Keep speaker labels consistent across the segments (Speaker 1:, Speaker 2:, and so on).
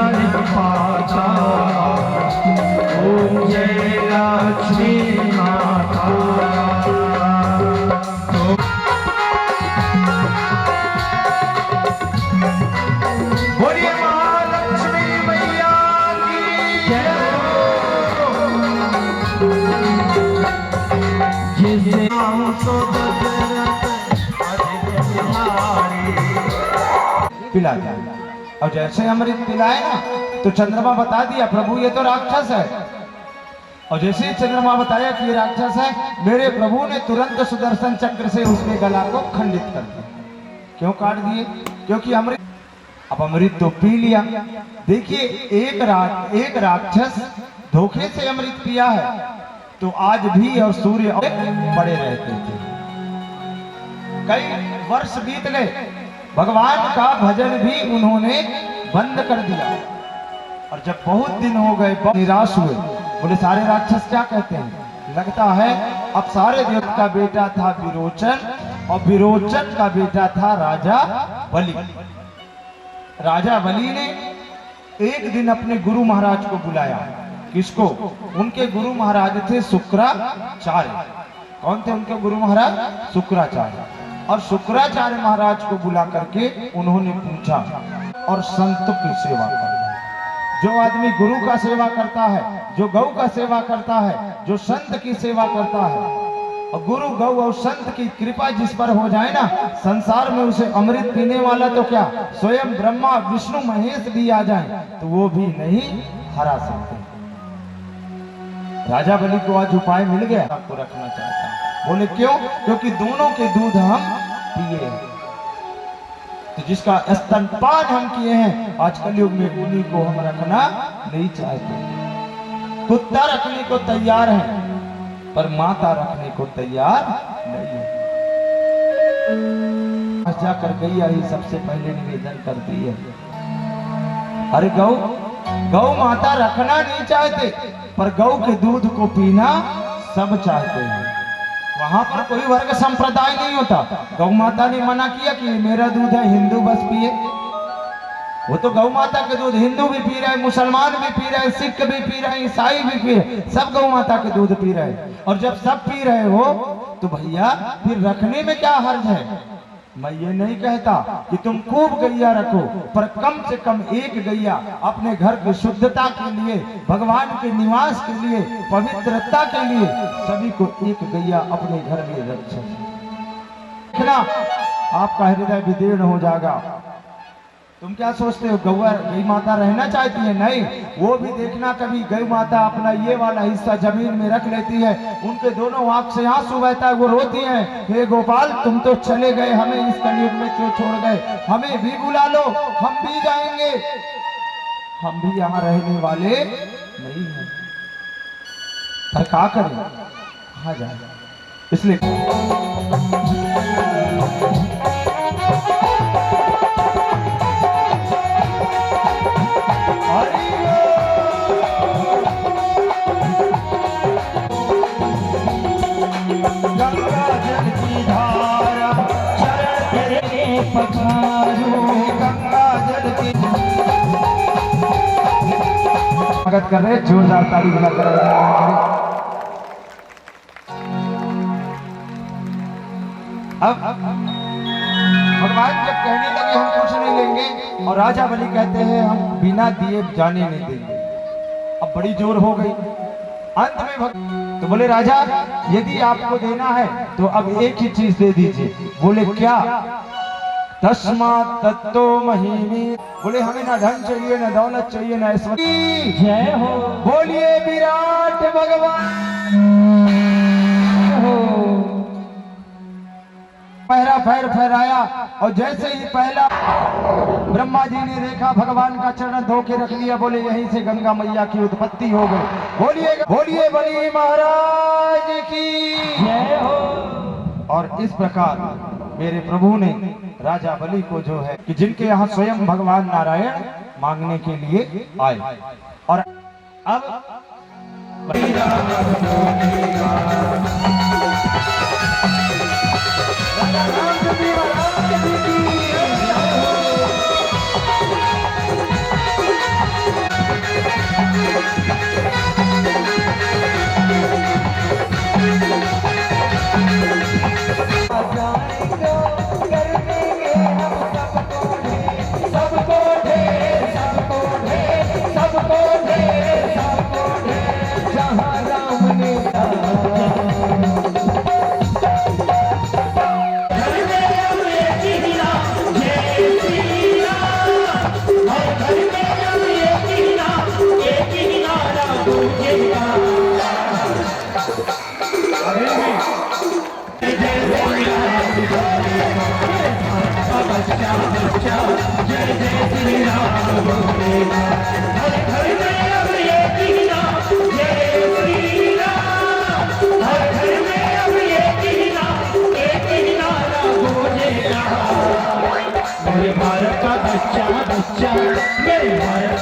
Speaker 1: जाए पाछा। ओम जय लक्ष्मी माता। बोलिए महालक्ष्मी मैया की जय हो। जिसे हम तो पिला दिया और जैसे अमृत पिलाए ना तो चंद्रमा बता दिया प्रभु ये तो राक्षस है। और जैसे ही चंद्रमा बताया कि ये राक्षस है, मेरे प्रभु ने तुरंत सुदर्शन चक्र से उसके गला को खंडित कर दिया। क्यों काट दिए? क्योंकि अमृत, अब अमृत तो पी लिया। देखिए एक राक्षस धोखे से अमृत पिया है तो आज भी और सूर्य पड़े रहते थे। कई वर्ष बीत गए, भगवान का भजन भी उन्होंने बंद कर दिया। और जब बहुत दिन हो गए, बहुत निराश हुए, बोले सारे राक्षस क्या कहते हैं, लगता है अब सारे देवता का बेटा था विरोचन और विरोचन का बेटा था राजा बलि। राजा बलि ने एक दिन अपने गुरु महाराज को बुलाया। किसको? उनके गुरु महाराज थे शुक्राचार्य। कौन थे उनके गुरु महाराज? शुक्राचार्य। और शुक्राचार्य महाराज को बुला करके उन्होंने पूछा, और संतों की सेवा करना, जो आदमी गुरु का सेवा करता है, जो गौ का सेवा करता है, जो संत की सेवा करता है, और गुरु गौ और संत की कृपा जिस पर हो जाए ना, संसार में उसे अमृत पीने वाला तो क्या स्वयं ब्रह्मा विष्णु महेश भी आ जाए तो वो भी नहीं हरा सकते। राजा बलि को आज उपाय मिल गया, आपको रखना चाहता हूं। बोले क्यों? क्योंकि दोनों के दूध हम पिए हैं, तो जिसका स्तनपान हम किए हैं आज कलयुग में, उन्हीं को हम रखना नहीं चाहते। कुत्ता रखने को तैयार है पर माता रखने को तैयार नहीं है। जाकर गैया ही सबसे पहले निवेदन करती है, अरे गौ माता रखना नहीं चाहते पर गौ के दूध को पीना सब चाहते हैं। वहां पर कोई वर्ग संप्रदाय नहीं होता। गौ माता ने मना किया कि मेरा दूध है, हिंदू बस पिए। वो तो गौ माता के दूध हिंदू भी पी रहे, मुसलमान भी पी रहे, सिख भी पी रहे, ईसाई भी पी रहे, सब गौ माता के दूध पी रहे। और जब सब पी रहे हो तो भैया फिर रखने में क्या हर्ज है? मैं ये नहीं कहता कि तुम खूब गैया रखो, पर कम से कम एक गैया अपने घर की शुद्धता के लिए, भगवान के निवास के लिए, पवित्रता के लिए सभी को एक गैया अपने घर में रखना। देखना आपका हृदय विदीर्ण हो जाएगा। तुम क्या सोचते हो गौ माता रहना चाहती है? नहीं, वो भी देखना कभी गौ माता अपना ये वाला हिस्सा जमीन में रख लेती है, उनके दोनों आंख से आंसू बहता है, वो रोती हैं, हे गोपाल तुम तो चले गए, हमें इस कलयुग में क्यों छोड़ गए, हमें भी बुला लो, हम भी जाएंगे, हम भी यहाँ रहने वाले नहीं हैं। पर क्या करें, कहाँ जाए? इसलिए गंगा जल की धारा शरण तेरे पखारो, गंगा जल की स्वागत कर रहे, जोरदार ताली बजा कर अब भगवान जब कहने लगे हम कुछ नहीं लेंगे, और राजा बलि कहते हैं हम बिना दिए जाने नहीं देंगे। अब बड़ी जोर हो गई। अंत में तो बोले राजा यदि आपको देना है तो अब एक ही चीज दे दीजिए। बोले क्या? तस्मात् तत्तो महीमी। बोले हमें ना धन चाहिए, ना दौलत चाहिए, ना ऐश्वर्य। जय हो। बोलिए विराट भगवान हो। पहरा पैर फहराया और जैसे ही पहला ब्रह्मा जी ने देखा भगवान का चरण धो के रख लिया, बोले यहीं से गंगा मैया की उत्पत्ति हो गई। बोलिए बोलिए बलि महाराज की जय हो। और इस प्रकार मेरे प्रभु ने राजा बलि को जो है कि जिनके यहाँ स्वयं भगवान नारायण मांगने के लिए आए, और अब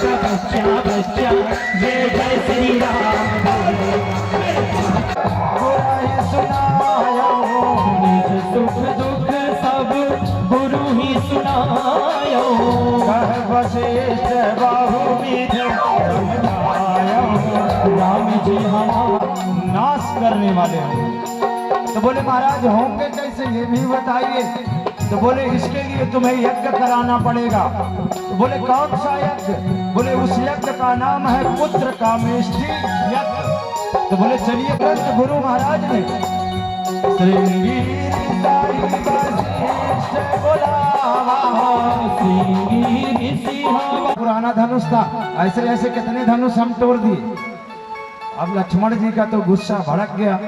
Speaker 2: का बच्चा बच्चा जय जय श्री राम
Speaker 1: बुराई सुनायो
Speaker 2: निज सुख दुख सब गुरु ही सुनायो
Speaker 1: कह वशिष्ठ बाहु बीज समझायो
Speaker 2: राम जी हमारा
Speaker 1: नाश करने वाले हैं। तो बोले महाराज होंगे कैसे ये भी बताइए। तो बोले इसके लिए तुम्हें यज्ञ कराना पड़ेगा। तो बोले कौन सा यज्ञ? बोले उस यज्ञ का नाम है पुत्र कामेष्ठी यज्ञ। तो बोले चलिए ग्रंथ गुरु महाराज ने श्रृंगी पुराना धनुष था, ऐसे ऐसे कितने धनुष हम तोड़ दिए। अब लक्ष्मण जी का तो गुस्सा भड़क गया।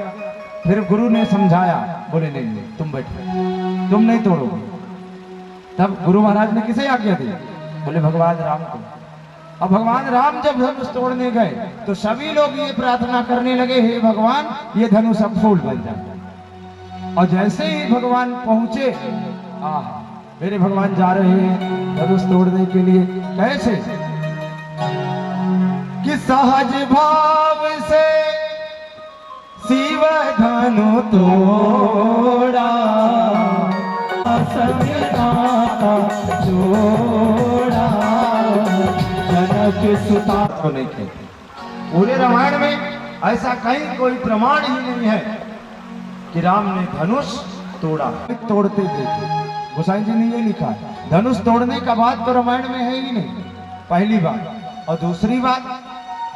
Speaker 1: फिर गुरु ने समझाया, बोले नहीं नहीं तुम बैठो, तुम नहीं तोड़ोगे। तब गुरु महाराज ने किसे आज्ञा दी? बोले भगवान राम को। अब भगवान राम जब धनुष तोड़ने गए तो सभी लोग ये प्रार्थना करने लगे, हे भगवान ये धनुष अब फूल बन जाए। और जैसे ही भगवान पहुंचे, मेरे भगवान जा रहे हैं धनुष तोड़ने के लिए। कैसे? कि सहज भाव से शिव धनु तोड़ा
Speaker 2: संगनाता जोड़ा जनक सुता
Speaker 1: को नहीं थे। पूरे रामायण में ऐसा कहीं कोई प्रमाण ही नहीं है कि राम ने धनुष तोड़ा। तोड़ते देखे गोसाई जी ने ये लिखा है। धनुष तोड़ने का बात तो रामायण में है ही नहीं, पहली बात। और दूसरी बात,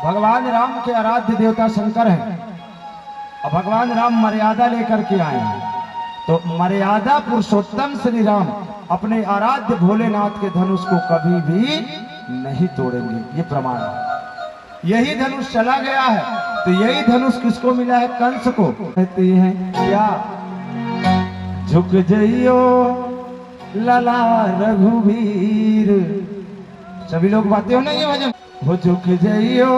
Speaker 1: भगवान राम के आराध्य देवता शंकर हैं और भगवान राम मर्यादा लेकर के आए हैं। तो मर्यादा पुरुषोत्तम श्री राम अपने आराध्य भोलेनाथ के धनुष को कभी भी नहीं तोड़ेंगे, ये प्रमाण है। यही धनुष चला गया है। तो यही धनुष किसको मिला है? कंस को। कहते हैं क्या? झुक जइयो लला रघुवीर। सभी लोग गाते हो ना ये भजन, हो झुक जइयो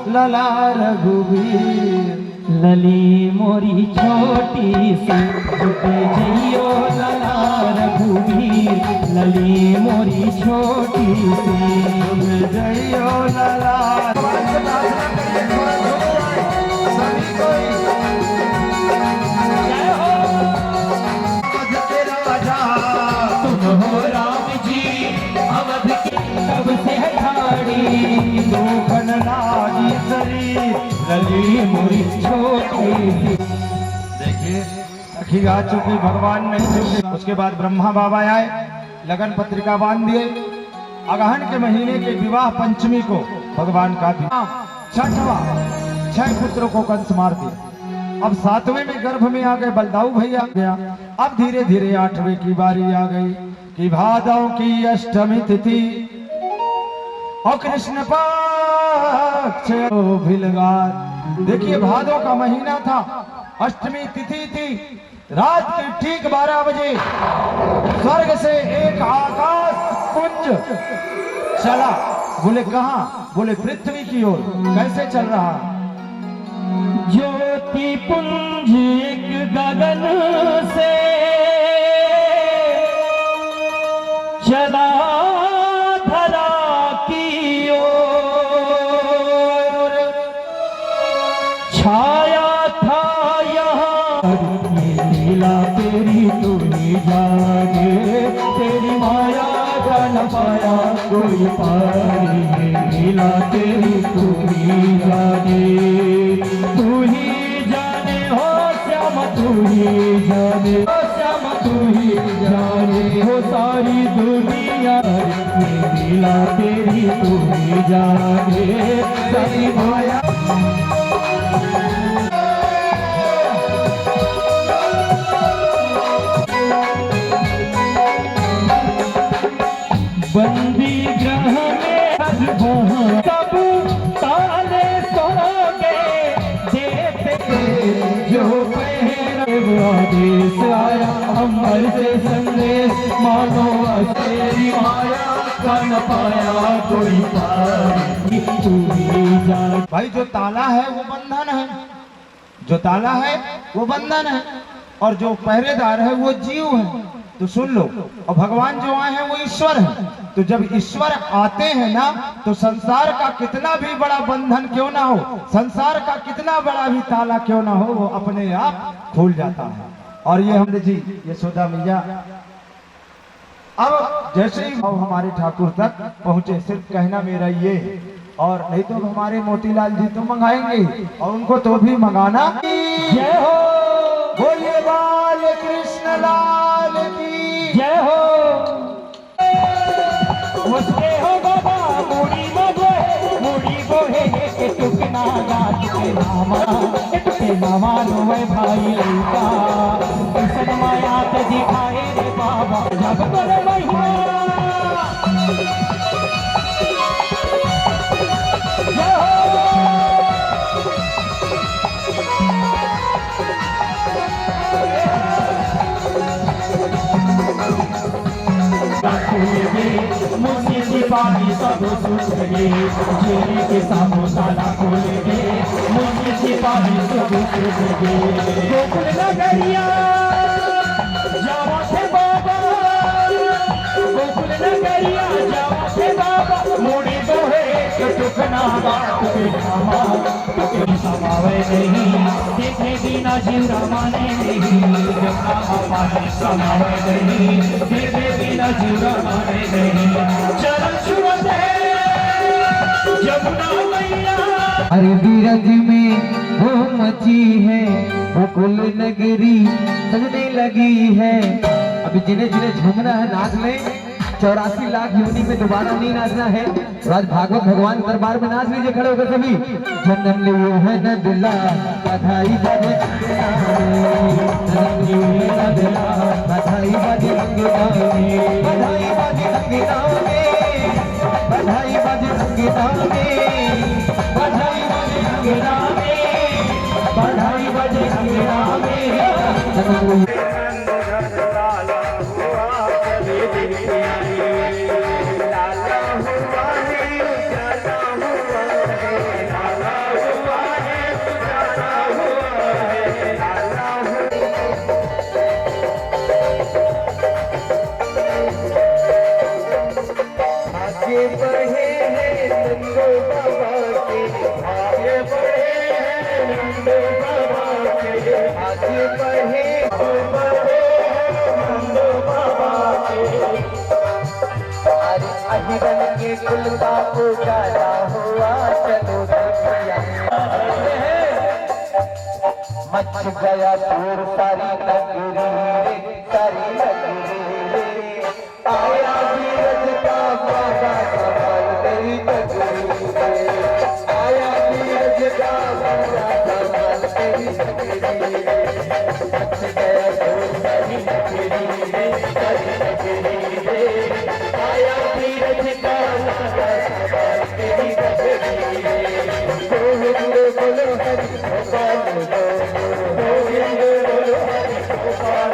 Speaker 1: लला रघुवीर।
Speaker 2: लली मोरी छोटी सी झुक जइयो लला रघुवीर। लली मोरी छोटी सी
Speaker 1: झुक जइयो लला। सभी कोई
Speaker 2: जय हो
Speaker 1: अवध के राजा
Speaker 2: तुम हो राम जी अवध की कब से है ठाड़ी
Speaker 1: दुखन लागी शरीर।
Speaker 2: लली मोरी छोटी सी।
Speaker 1: देखिए सखी गा चुकी, भगवान नहीं चुके। उसके बाद ब्रह्मा बाबा आए, लगन पत्रिका बांध दिए। अगहन के महीने के विवाह पंचमी को भगवान का छठवा 6 पुत्रों को कंस मार दिया। अब 7वें में गर्भ में आ गए बलदाऊ भैया गया। अब धीरे धीरे 8वें की बारी आ गई कि भादव की अष्टमी तिथि और कृष्ण पक्ष भिलगार। देखिए भादव का महीना था, अष्टमी तिथि थी। रात के ठीक 12 बजे स्वर्ग से एक आकाश पुंज चला। बोले कहां? बोले पृथ्वी की ओर। कैसे चल रहा?
Speaker 2: ज्योति पुंज एक गगन से चला धरा की ओर। छाया था यहाँ ये लीला तेरी तू ही जाने। तेरी माया का न पाया कोई पारी। लीला तेरी तू ही जाने। तू ही जाने हो श्याम तू ही जाने। हो श्याम तू ही जाने हो सारी दुनिया। लीला तेरी तू ही जाने। सारी माया बंदी ग्रह में सब ताले सो गए देते। जो आदेश आया अमर से संदेश मानो तेरी माया का न पाया कोई पारी। तू ही जान।
Speaker 1: भाई जो ताला है वो बंधन है, जो ताला है वो बंधन है, और जो पहरेदार है वो जीव है। तो सुन लो, और भगवान जो आए हैं वो ईश्वर है। तो जब ईश्वर आते हैं ना, तो संसार का कितना भी बड़ा बंधन क्यों ना हो, संसार का कितना बड़ा भी ताला क्यों ना हो, वो अपने आप खुल जाता है। और ये हमने जी यशोदा मैया अब जैसे ही हमारे ठाकुर तक पहुंचे, सिर्फ कहना मेरा ये है, और नहीं तो हमारे मोतीलाल जी तो मंगाएंगे, और उनको तो भी मंगाना।
Speaker 2: जय हो,
Speaker 1: बोलिए बाल कृष्ण लाल की
Speaker 2: जय हो। मुझे हो बाबा मुड़ी बोहे के टुकना गात के नामा रोए भाई लौका किसन माया ते दिखाए रे बाबा जब कर महिमा। जय मुझे सिपाही सब सुन गए, जेल के सामो ताला खोल गए, मुझे सिपाही सब सुन गए। गोकुल नगरिया जावा थे बाबा, गोकुल नगरिया जावा थे बाबा, मुड़ी दोहे के टुकना बात के नामा तुके समावे नहीं, देखे बिना जीव रमाने नहीं, जब पानी समावे नहीं, देखे बिना जीव रमाने नहीं। चरण छुअत है यमुना मैया,
Speaker 3: अरे बीरज में वो मची है, गोकुल नगरी सजने लगी है। अभी जिन्हें जिन्हें झूमना है नाच लें, 84 लाख योनि में दोबारा नहीं नाचना है। तो आज भागवत भगवान दरबार में नाच लीजिए खड़े होकर सभी। जन्म लियो है न दिला बधाई बजे, जन्म लियो है न दिला बधाई बजे अंगना में, बधाई बजे अंगना में, बधाई बजे अंगना में, बधाई बजे अंगना में, बधाई बजे अंगना में। अहिरन के कुल का उजाला हुआ, चलो दुनिया मच गया दूर सारी नगरी रे, सारी नगरी रे, आया बीरज का बाबा कमाल तेरी नगरी रे, आया बीरज का बाबा कमाल तेरी नगरी रे, मच गया दूर सारी नगरी रे, सारी नगरी रे, आया बीरज का बाबा कमाल तेरी नगरी रे। गोविंद बोलो हरि गोपाल गोविंद बोलो हरि गोपाल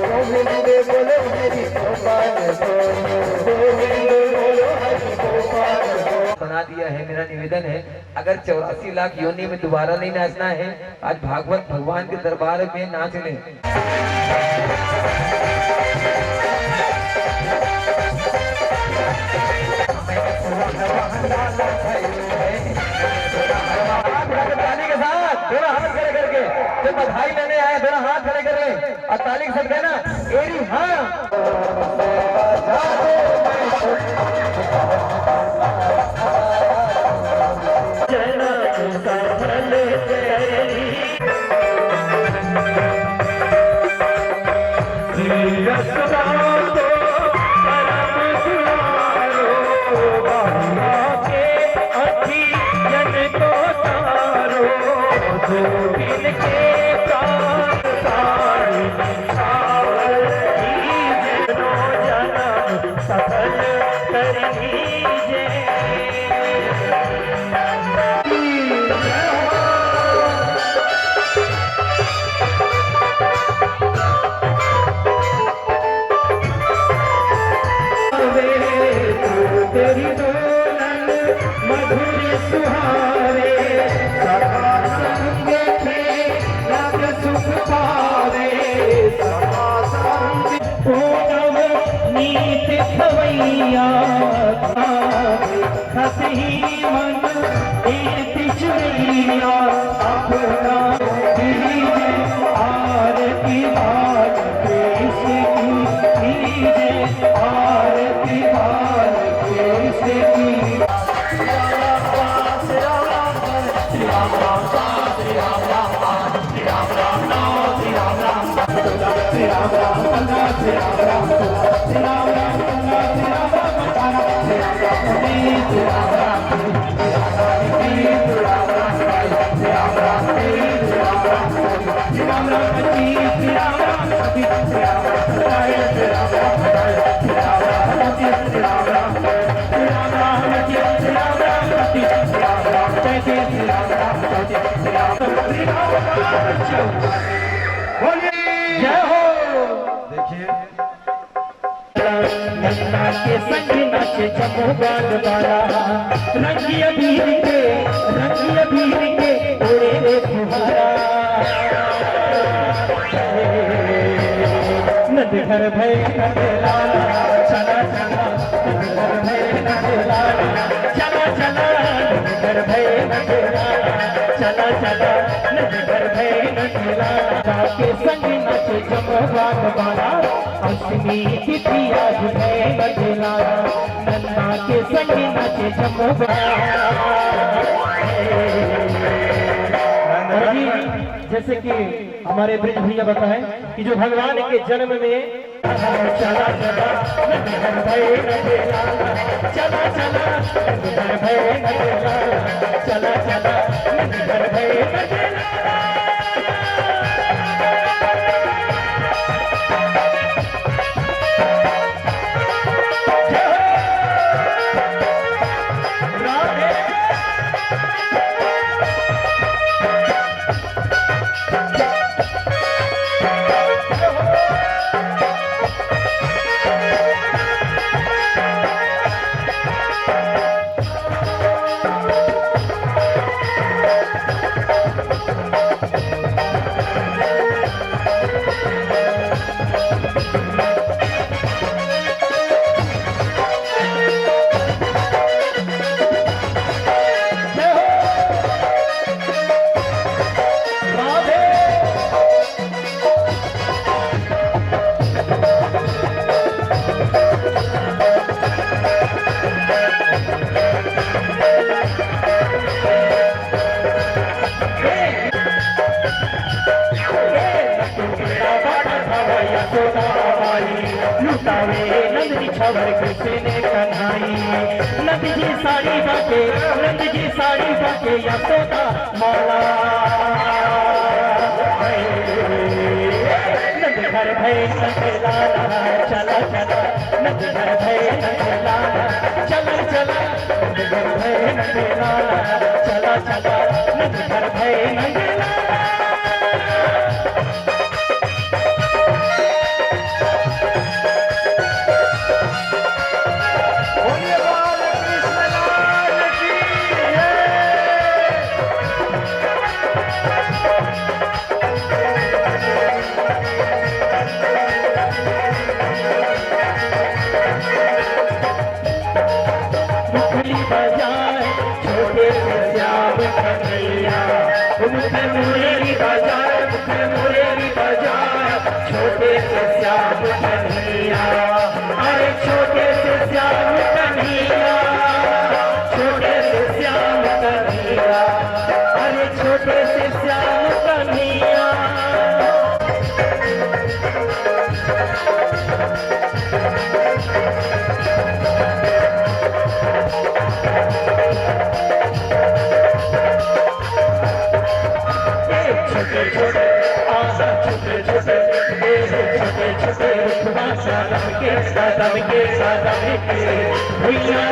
Speaker 3: गोविंद बोलो हरि गोपाल गोविंद बोलो हरि गोपाल।
Speaker 4: बना दिया है। मेरा निवेदन है, अगर 84 लाख योनि में दोबारा नहीं नाचना है, आज भागवत भगवान के दरबार में नाच लें। ताली के साथ दोनों हाथ खड़े करके, जो बधाई लेने आए दोनों हाथ खड़े कर ले और ताली के साथ कहना एरी हाँ।
Speaker 2: तेरी दुल्हन मधुर सुहावे, सदा संग थे लग सुख पावे, सदा संग ओ नव नीत खवैया खसी मन एक चुरैया अपना दीजे आरती बाल कृष्ण की दीजे आरती बाल कृष्ण की जय हो।
Speaker 1: देखिए
Speaker 2: नन्ना के संग नाचे जमोगान वाला रंगी अबीर के ओरे रे फुहारा नद घर भय नद लाला चला चला नद घर भय नद लाला चला चला नद घर भय नद लाला चला चला नद घर भय नद लाला के संग नाचे जमोगान वाला अश्विनी तिथि आज भय नद लाला नन्ना के संग नाचे जैसे कि हमारे ब्रिज भैया बताएं कि जो भगवान के जन्म में चला चला नंदघर भय नद लाला चला चला नंदघर भय नद लाला चला चला नंदघर भय नद लाला लुटावे नंदी छवर कृष्ण कन्हाई नंद जी साड़ी बाटे यशोदा माला नंद घर भय नंद लाला चला चला नंद घर भय नंद लाला चला चला नंद घर भय नंद लाला चला चला नंद घर भय नंद लाला छोटे से श्याम कन्हैया मुझे मुरेरी बाजार छोटे से श्याम कन्हैया अरे छोटे से श्याम कन्हैया छोटे से श्याम कन्हैया अरे छोटे से श्याम कन्हैया छोटे छोटे आशा छोटे छोटे सादम के भैया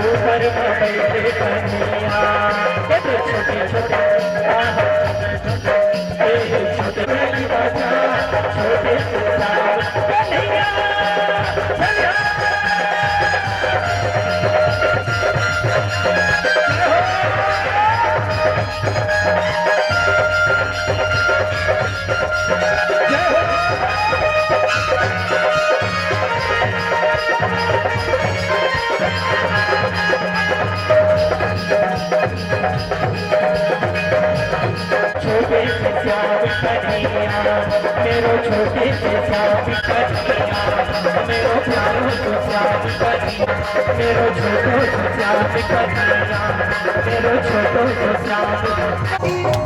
Speaker 2: ऊपर बैठे कन्हैया छोटे छोटे छोटे छोटे जय हो छोटे से श्याम कन्हैया मेरो छोटे से श्याम कन्हैया मेरो प्यारो तो श्याम कन्हैया मेरो छोटो तो श्याम कन्हैया मेरो छोटो तो श्याम कन्हैया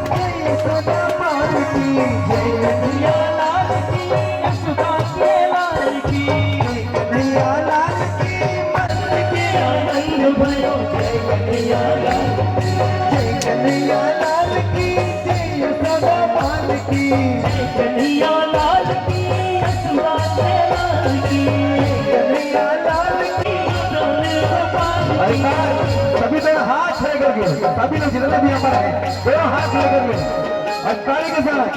Speaker 2: लाल की यशोदा के लाल की कन्हैया लाल की मन के आनंद भयो जय कन्हैया लाल जय कन्हैया लाल की जय यशोदा माल की जय कन्हैया लाल की यशोदा के लाल की कन्हैया लाल की
Speaker 4: सभी लोग हाथ खड़े करके सभी लोग जितने भी यहाँ पर है दोनों हाथ खड़े करके और ताली के साथ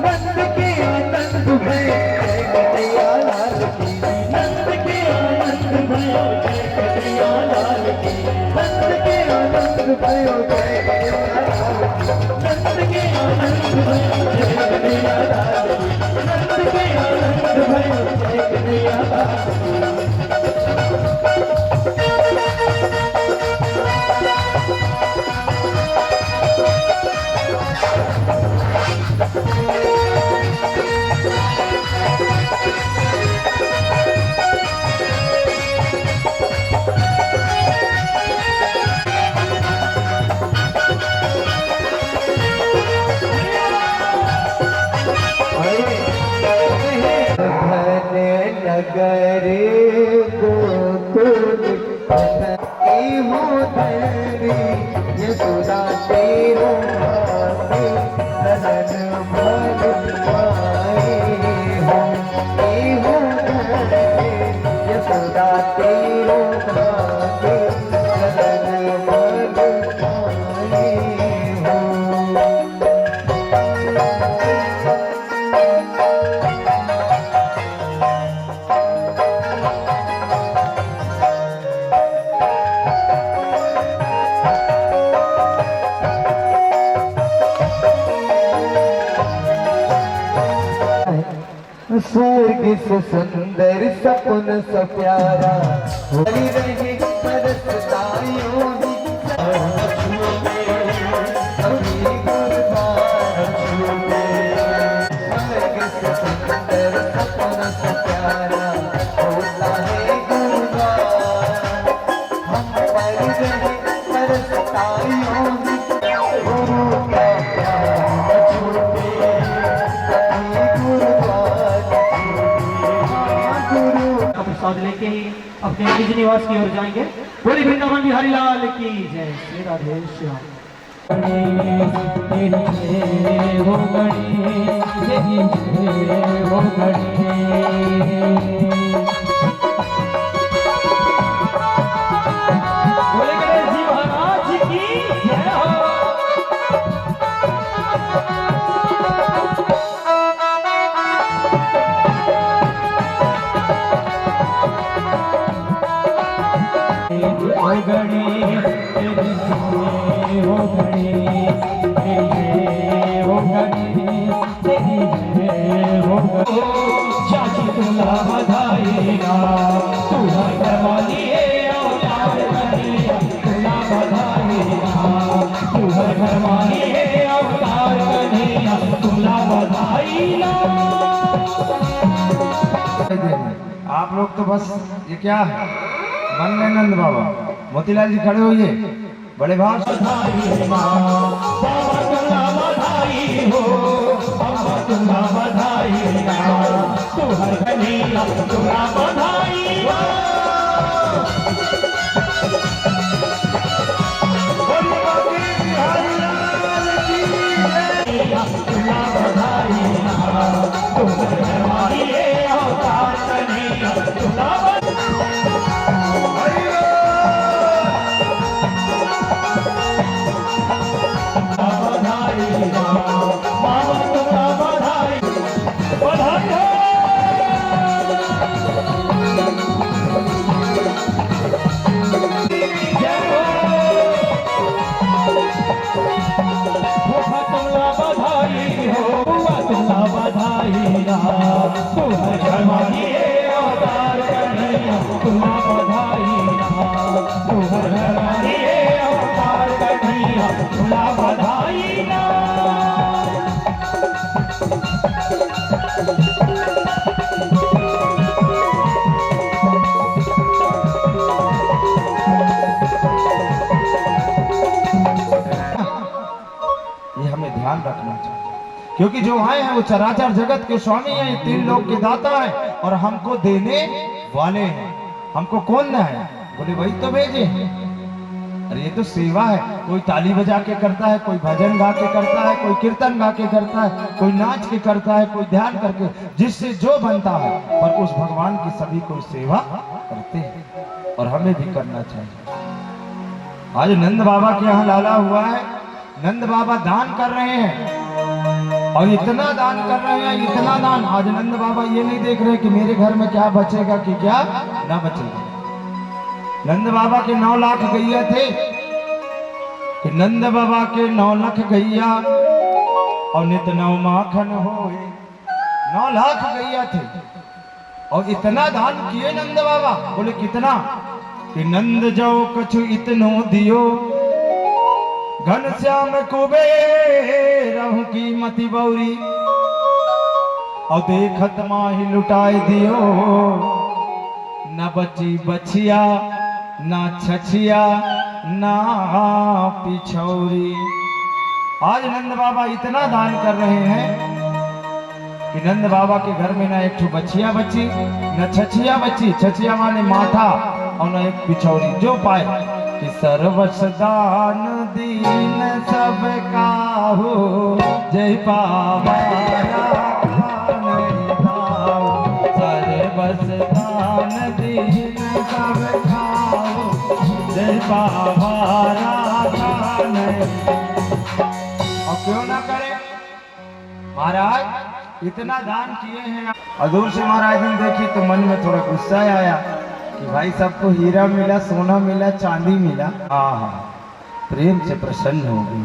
Speaker 2: नंद के आनंद भयो जय कन्हैया लाल की नंद के आनंद भयो जय कन्हैया लाल की नंद के आनंद भयो जय कन्हैया लाल की नंद के आनंद भयो जय कन्हैया लाल की नंद के आनंद भयो जय कन्हैया लाल की
Speaker 3: नगरे गोकुल हो धरी यशोदा तेरो नदन भर पाए हो धरी यशोदा तेरो नदन भर पाए हो स्वर्ग से सुंदर सपन सा प्यारा हरी रहे बरसतायों ही अभी गुरबार छूटे स्वर्ग से सुंदर सपन सा प्यारा होता है गुरबार हम पर रहे बरसतायों ही गुरु का प्यार छूटे अभी गुरबार
Speaker 2: का प्रसाद लेके ही अपने निज निवास की ओर जाएंगे। बोली वृंदावन बिहारी लाल की जय। श्री राधे श्याम। हो बोले गणेश जी महाराज की जय हो। गणेश हो चाची तुला बधाई तुला करवाली अवतार कन्हैया तुला बधाई तुला करवाली अवतार कन्हैया तुला बधाई।
Speaker 1: आप लोग तो बस ये क्या है मन में नंद बाबा मोतीलाल जी खड़े होइए बड़े भाव से
Speaker 2: बधाई बाबा तुला बधाई हो बाबा तुला बधाई तू हर कन्हैया तुला बधाई तुला बधाई तू हर करवाली अवतार कन्हैया तुला बधाई
Speaker 1: करना चाहिए, क्योंकि जो आए हैं वो चराचर जगत के स्वामी हैं, तीन लोक के दाता हैं और हमको देने वाले हैं। हमको कौन ना है? बोले वही तो भेजे हैं। अरे ये तो सेवा है, कोई ताली बजा के करता है, कोई भजन गा के करता है, कोई कीर्तन गा के करता है, कोई नाच के करता है, कोई ध्यान करके, जिससे जो बनता है, पर उस भगवान की सभी कोई सेवा करते हैं और हमें भी करना चाहिए। आज नंद बाबा के यहाँ लाला हुआ है, नंद बाबा दान कर रहे हैं और इतना दान कर रहे हैं, इतना दान। आज नंद बाबा ये नहीं देख रहे कि मेरे घर में क्या बचेगा कि क्या ना बचेगा। नंद बाबा के 9 लाख गैया थे कि नंद बाबा के 9 लाख गैया और नित 9 माखन होए। 9 लाख गैया थे और इतना दान किए नंद बाबा। बोले कितना? कि नंद जो कछु इतनो दियो, घनश्याम कुबेर की मति बौरी, और देखत माही लुटाए दियो, न बची बछिया ना छछिया ना पिछौरी। आज नंद बाबा इतना दान कर रहे हैं कि नंद बाबा के घर में ना एक ठो बछिया बची, न छछिया बची, छछिया माने माथा, और न एक पिछौरी। जो पाए कि सर्वस दान दीन सब काहू, जय पावा सर्वस दान दीन सब काहू, जय पावा राधान। और क्यों ना करे महाराज, इतना दान किए हैं। और दूर से महाराज ने देखी तो मन में थोड़ा गुस्सा आया कि भाई सबको हीरा मिला, सोना मिला, चांदी मिला, प्रेम से प्रसन्न हो गई।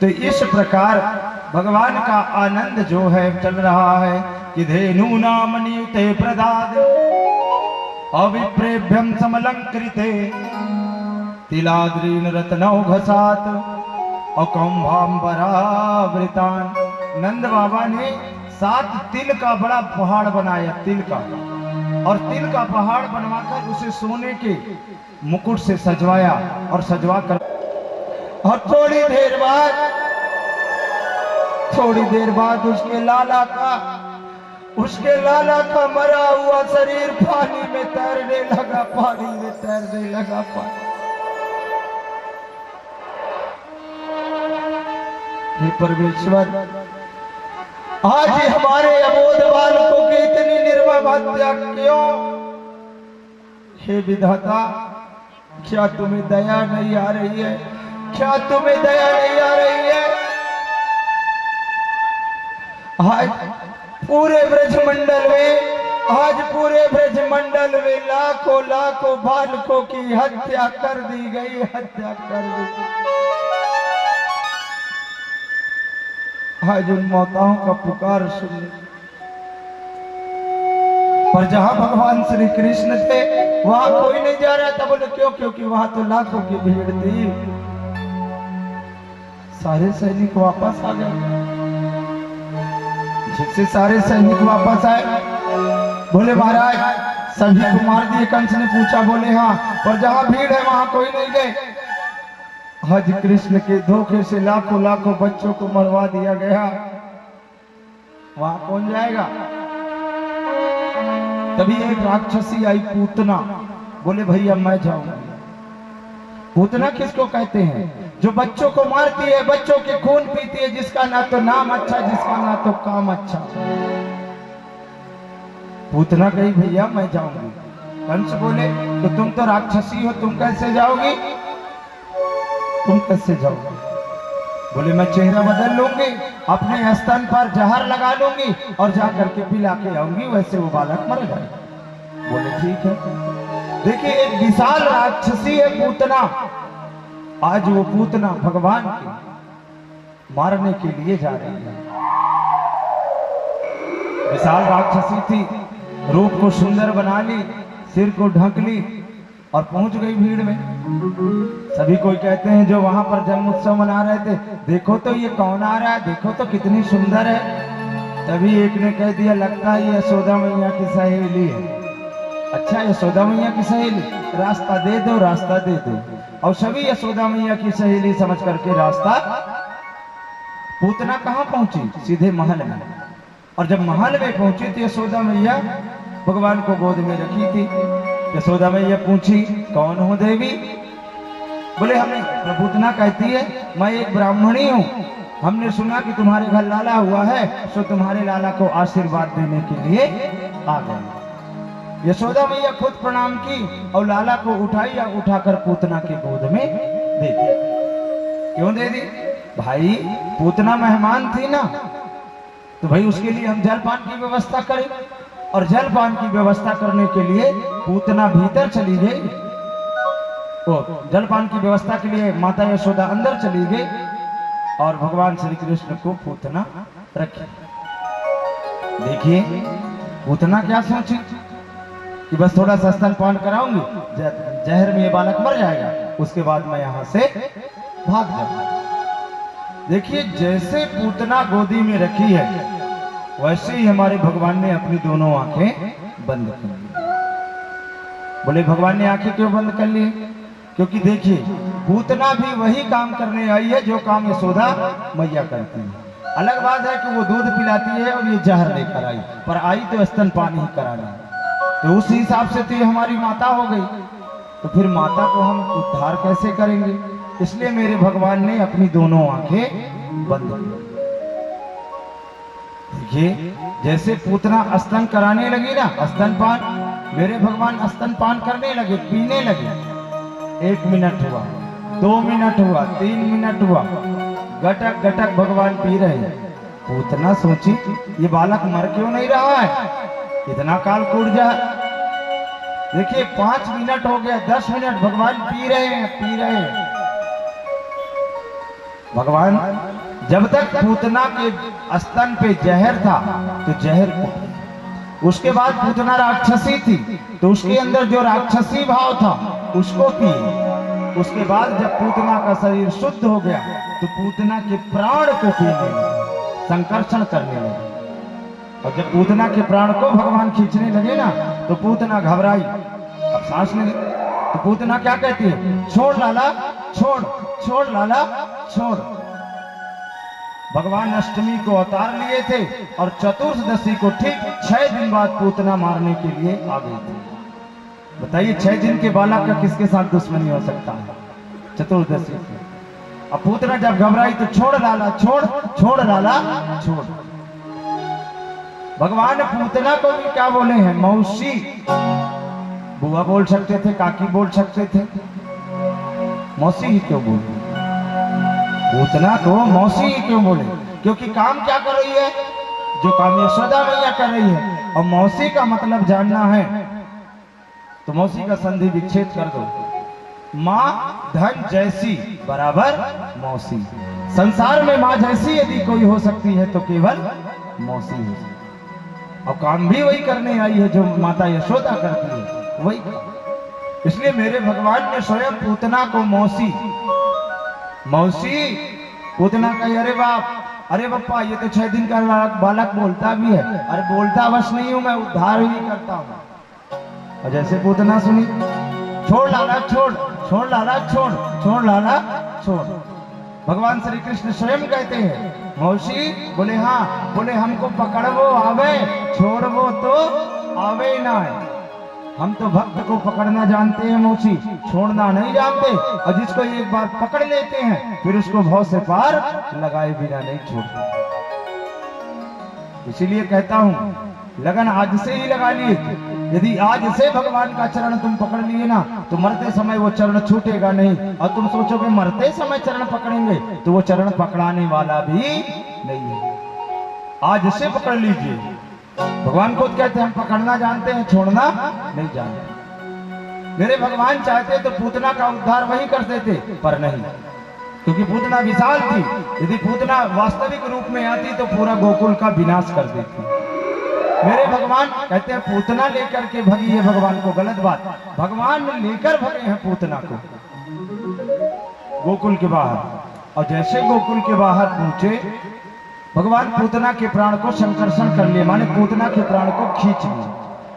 Speaker 1: तो इस प्रकार भगवान का आनंद जो है चल रहा है कि धेनु नाम नियुते प्रदाद अविप्रेभ्यम समलंकृते, तिलाद्रीन रत्नौ घसात और कौम्भाम्बरावृतान। नंद बाबा ने 7 तिल का बड़ा पहाड़ बनाया, तिल का, और तिल का पहाड़ बनवाकर उसे सोने के मुकुट से सजवाया और सजवा कर, और थोड़ी देर बाद उसके लाला का मरा हुआ शरीर पानी में तैरने लगा, पानी में तैरने लगा। हे परमेश्वर, आज हमारे अबोध बालकों की इतनी निर्मम हत्या क्यों? हे विधाता, क्या तुम्हें दया नहीं आ रही है? क्या तुम्हें दया नहीं आ रही है? आज पूरे ब्रजमंडल में लाखों बालकों की हत्या कर दी गई, हत्या कर दी गई। आज उन माताओं का पुकार सुन, पर जहां भगवान श्री कृष्ण थे वहां कोई नहीं जा रहा था। बोले क्यों? क्योंकि वहां तो लाखों की भीड़ थी। सारे सैनिक वापस आ गए। जिससे सारे सैनिक वापस आए, बोले महाराज सभी को मार दिए। कंस ने पूछा, बोले हाँ, पर जहां भीड़ है वहां कोई नहीं गए। आज कृष्ण के धोखे से लाखों बच्चों को मरवा दिया गया, वहां कौन जाएगा? तभी एक राक्षसी आई, पूतना। बोले भैया मैं जाऊंगी। पूतना किसको कहते हैं? जो बच्चों को मारती है, बच्चों के खून पीती है, जिसका ना तो नाम अच्छा, जिसका ना तो काम अच्छा। पूतना कही भैया मैं जाऊंगी। कंस बोले तो तुम तो राक्षसी हो, तुम कैसे जाओगी? तुम कैसे जाओगे? बोले मैं चेहरा बदल लूंगी, अपने स्तन पर जहर लगा लूंगी और जाकर के पिला के आऊंगी, वैसे वो बालक मर जाए। बोले ठीक है। देखिए एक विशाल राक्षसी है पूतना। आज वो पूतना भगवान के मारने के लिए जा रही है। विशाल राक्षसी थी, रूप को सुंदर बना ली, सिर को ढक ली और पहुंच गई भीड़ में। सभी कोई कहते हैं जो वहां पर जन्म उत्सव मना रहे थे, देखो तो ये कौन आ रहा है, देखो तो कितनी सुंदर है। तभी एक ने कह दिया लगता है ये यशोदा मैया की सहेली है। अच्छा यशोदा मैया की सहेली, रास्ता दे दो, रास्ता दे दो। और सभी यशोदा मैया की सहेली समझ करके रास्ता पूतना कहाँ पहुंची? सीधे महल में। और जब महल में पहुंची तो यशोदा मैया भगवान को गोद में रखी थी। यशोदा मैया पूछी, कौन हो देवी? बोले हमें पूतना कहती है, मैं एक ब्राह्मणी हूँ, हमने सुना कि तुम्हारे घर लाला हुआ है, सो तुम्हारे लाला को आशीर्वाद देने के लिए आ गए। यशोदा मैया खुद प्रणाम की और लाला को उठाई या उठाकर पूतना के गोद में दे दी। क्यों दे दी? भाई पूतना मेहमान थी ना, तो भाई उसके लिए हम जलपान की व्यवस्था करें। और जलपान की व्यवस्था करने के लिए पूतना भीतर चली गई। तो जलपान की व्यवस्था के लिए माता यशोदा अंदर चली गई और भगवान श्री कृष्ण को पूतना रखी। देखिए पूतना क्या सोची कि बस थोड़ा सा स्तनपान कराऊंगी, जहर में ये बालक मर जाएगा, उसके बाद मैं यहां से भाग जाऊंगा। देखिए जैसे पूतना गोदी में रखी है वैसे ही हमारे भगवान ने अपनी दोनों आंखें बंद कर ली। बोले भगवान ने आंखें क्यों बंद कर ली? क्योंकि देखिए पूतना भी वही काम करने आई है जो काम यशोदा मैया करती है। अलग बात है कि वो दूध पिलाती है और ये जहर लेकर आई, पर आई तो स्तनपान ही कराना, तो उस हिसाब से तो ये हमारी माता हो गई। तो फिर माता को हम उद्धार कैसे करेंगे? इसलिए मेरे भगवान ने अपनी दोनों आंखें बंद की। देखिए जैसे पूतना स्तन कराने लगी ना, स्तनपान, मेरे भगवान स्तनपान करने लगे, पीने लगे। 1 मिनट हुआ, 2 मिनट हुआ, 3 मिनट हुआ, गटक गटक भगवान पी रहे हैं। पूतना सोची ये बालक मर क्यों नहीं रहा है, इतना काल कूद जा। देखिए 5 मिनट हो गया, 10 मिनट भगवान पी रहे हैं, पी रहे हैं। भगवान जब तक पूतना के स्तन पे जहर था तो जहर को, उसके बाद पूतना राक्षसी थी तो उसके अंदर जो राक्षसी भाव था उसको पिए। उसके बाद जब पूतना का शरीर शुद्ध हो गया तो पूतना के प्राण को पीने लगे, संकर्षण करने लगे। और जब पूतना के प्राण को भगवान खींचने लगे ना तो पूतना घबराई, अब सांस नहीं। तो पूतना क्या कहती है? छोड़ लाला, छोड़, छोड़ लाला, छोड़। भगवान अष्टमी को अवतार लिए थे और चतुर्दशी को ठीक 6 दिन बाद पूतना मारने के लिए आ गई थी। बताइए 6 दिन के बालक का किसके साथ दुश्मनी हो सकता है? चतुर्दशी से। अब पूतना जब घबराई तो छोड़ लाला, छोड़, छोड़ लाला, छोड़। भगवान पूतना को भी क्या बोले हैं? मौसी। बुआ बोल सकते थे, काकी बोल सकते थे, मौसी ही क्यों बोले? पूतना को मौसी ही क्यों बोले? क्योंकि काम क्या कर रही है? जो काम यशोदा मैया कर रही है। और मौसी का मतलब जानना है तो मौसी का संधि विच्छेद कर दो। माँ धन जैसी बराबर मौसी। संसार में माँ जैसी यदि कोई हो सकती है तो केवल मौसी हो सकती है। और काम भी वही करने आई है जो माता यशोदा करती है, वही। इसलिए मेरे भगवान ने स्वयं पूतना को मौसी, मौसी। पूतना कही अरे बाप, अरे बप्पा ये तो 6 दिन का बालक बोलता भी है। अरे बोलता बस नहीं हूं मैं, उद्धार ही करता हूं। और जैसे पूतना सुनी, छोड़ लाला, छोड़, छोड़ लाला, छोड़, छोड़ लाला, छोड़। भगवान श्री कृष्ण स्वयं कहते हैं मौसी। बोले हाँ, बोले हमको पकड़वो आवे, छोड़वो तो आवे ना है। हम तो भक्त को पकड़ना जानते हैं मौसी, छोड़ना नहीं जानते। और जिसको एक बार पकड़ लेते हैं फिर उसको भव से पार लगाए बिना नहीं छोड़ते। इसीलिए कहता हूं लगन आज से ही लगा लिए। यदि आज से भगवान का चरण तुम पकड़ लिए ना तो मरते समय वो चरण छूटेगा नहीं। और तुम सोचोगे मरते समय चरण पकड़ेंगे तो वो चरण पकड़ाने वाला भी नहीं है। आज से पकड़ लीजिए। भगवान खुद कहते हैं हम पकड़ना जानते हैं, छोड़ना नहीं जानते। मेरे भगवान चाहते तो पूतना का उद्धार वही कर देते, पर नहीं, क्योंकि पूतना विशाल थी। यदि पूतना वास्तविक रूप में आती तो पूरा गोकुल का विनाश कर देती। मेरे भगवान कहते हैं पूतना लेकर के भगी है भगवान को, गलत बात। भगवान लेकर भगे हैं पूतना को गोकुल के बाहर। और जैसे गोकुल के बाहर पहुंचे भगवान पूतना के प्राण को संकर्षण कर लिए, माने पूतना के प्राण को खींच लिए।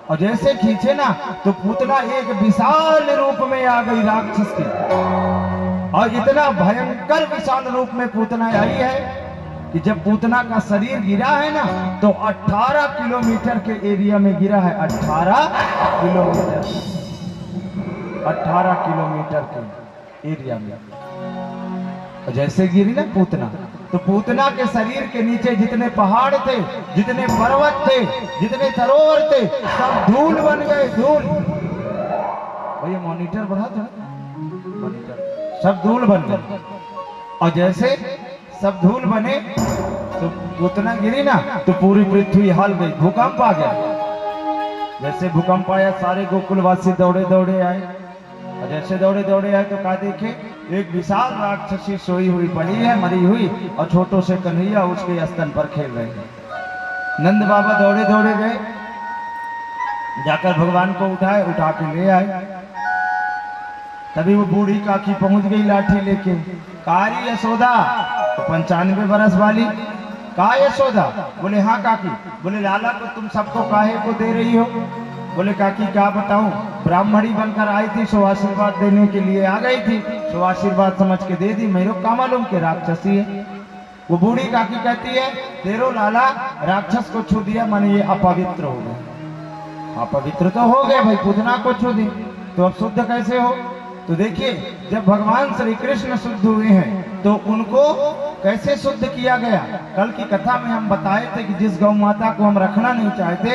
Speaker 1: और जैसे खींचे ना तो पूतना एक विशाल रूप में आ गई राक्षस की। और इतना भयंकर विशाल रूप में पूतना आई है कि जब पूतना का शरीर गिरा है ना तो 18 किलोमीटर के एरिया में गिरा है। 18 किलोमीटर, 18 किलोमीटर के एरिया में। और जैसे गिरी ना पूतना, तो पूतना के शरीर के नीचे जितने पहाड़ थे, जितने पर्वत थे, जितने सरोवर थे, सब धूल बन गए। धूल, भैया मॉनिटर बढ़ा था, मॉनिटर, सब धूल बन गए। और जैसे सब धूल बने तो पूतना गिरी ना तो पूरी पृथ्वी हिल गई, भूकंप आ गया। जैसे भूकंप आया सारे गोकुलवासी दौड़े दौड़े आए। और जैसे दौड़े दौड़े आए तो क्या देखे, एक विशाल राक्षसी सोई हुई पड़ी है, मरी हुई, और छोटों से कन्हैया उसके स्तन पर खेल रहे हैं। नंद बाबा दौड़े दौड़े गए, जाकर भगवान को उठाए, उठा के ले आए। तभी वो बूढ़ी काकी पहुंच गई लाठी लेके। कारी यशोदा, तो 95 बरस वाली, का यशोदा? बोले हाँ काकी। बोले लाला को तुम सबको काहे को दे रही हो? बोले काकी क्या बताऊं, ब्राह्मणी बनकर आई थी, सो आशीर्वाद देने के लिए आ गई थी, सो आशीर्वाद समझ के दे दी। मेरे को क्या मालूम कि राक्षसी है। वो बूढ़ी काकी कहती है तेरो लाला राक्षस को छू दिया, माने ये अपवित्र हो गए। अपवित्र तो हो गए भाई, पूतना को छू दी तो अब शुद्ध कैसे हो? तो देखिए, जब भगवान श्री कृष्ण शुद्ध हुए हैं तो उनको कैसे शुद्ध किया गया। कल की कथा में हम बताए थे कि जिस गौ माता को हम रखना नहीं चाहते,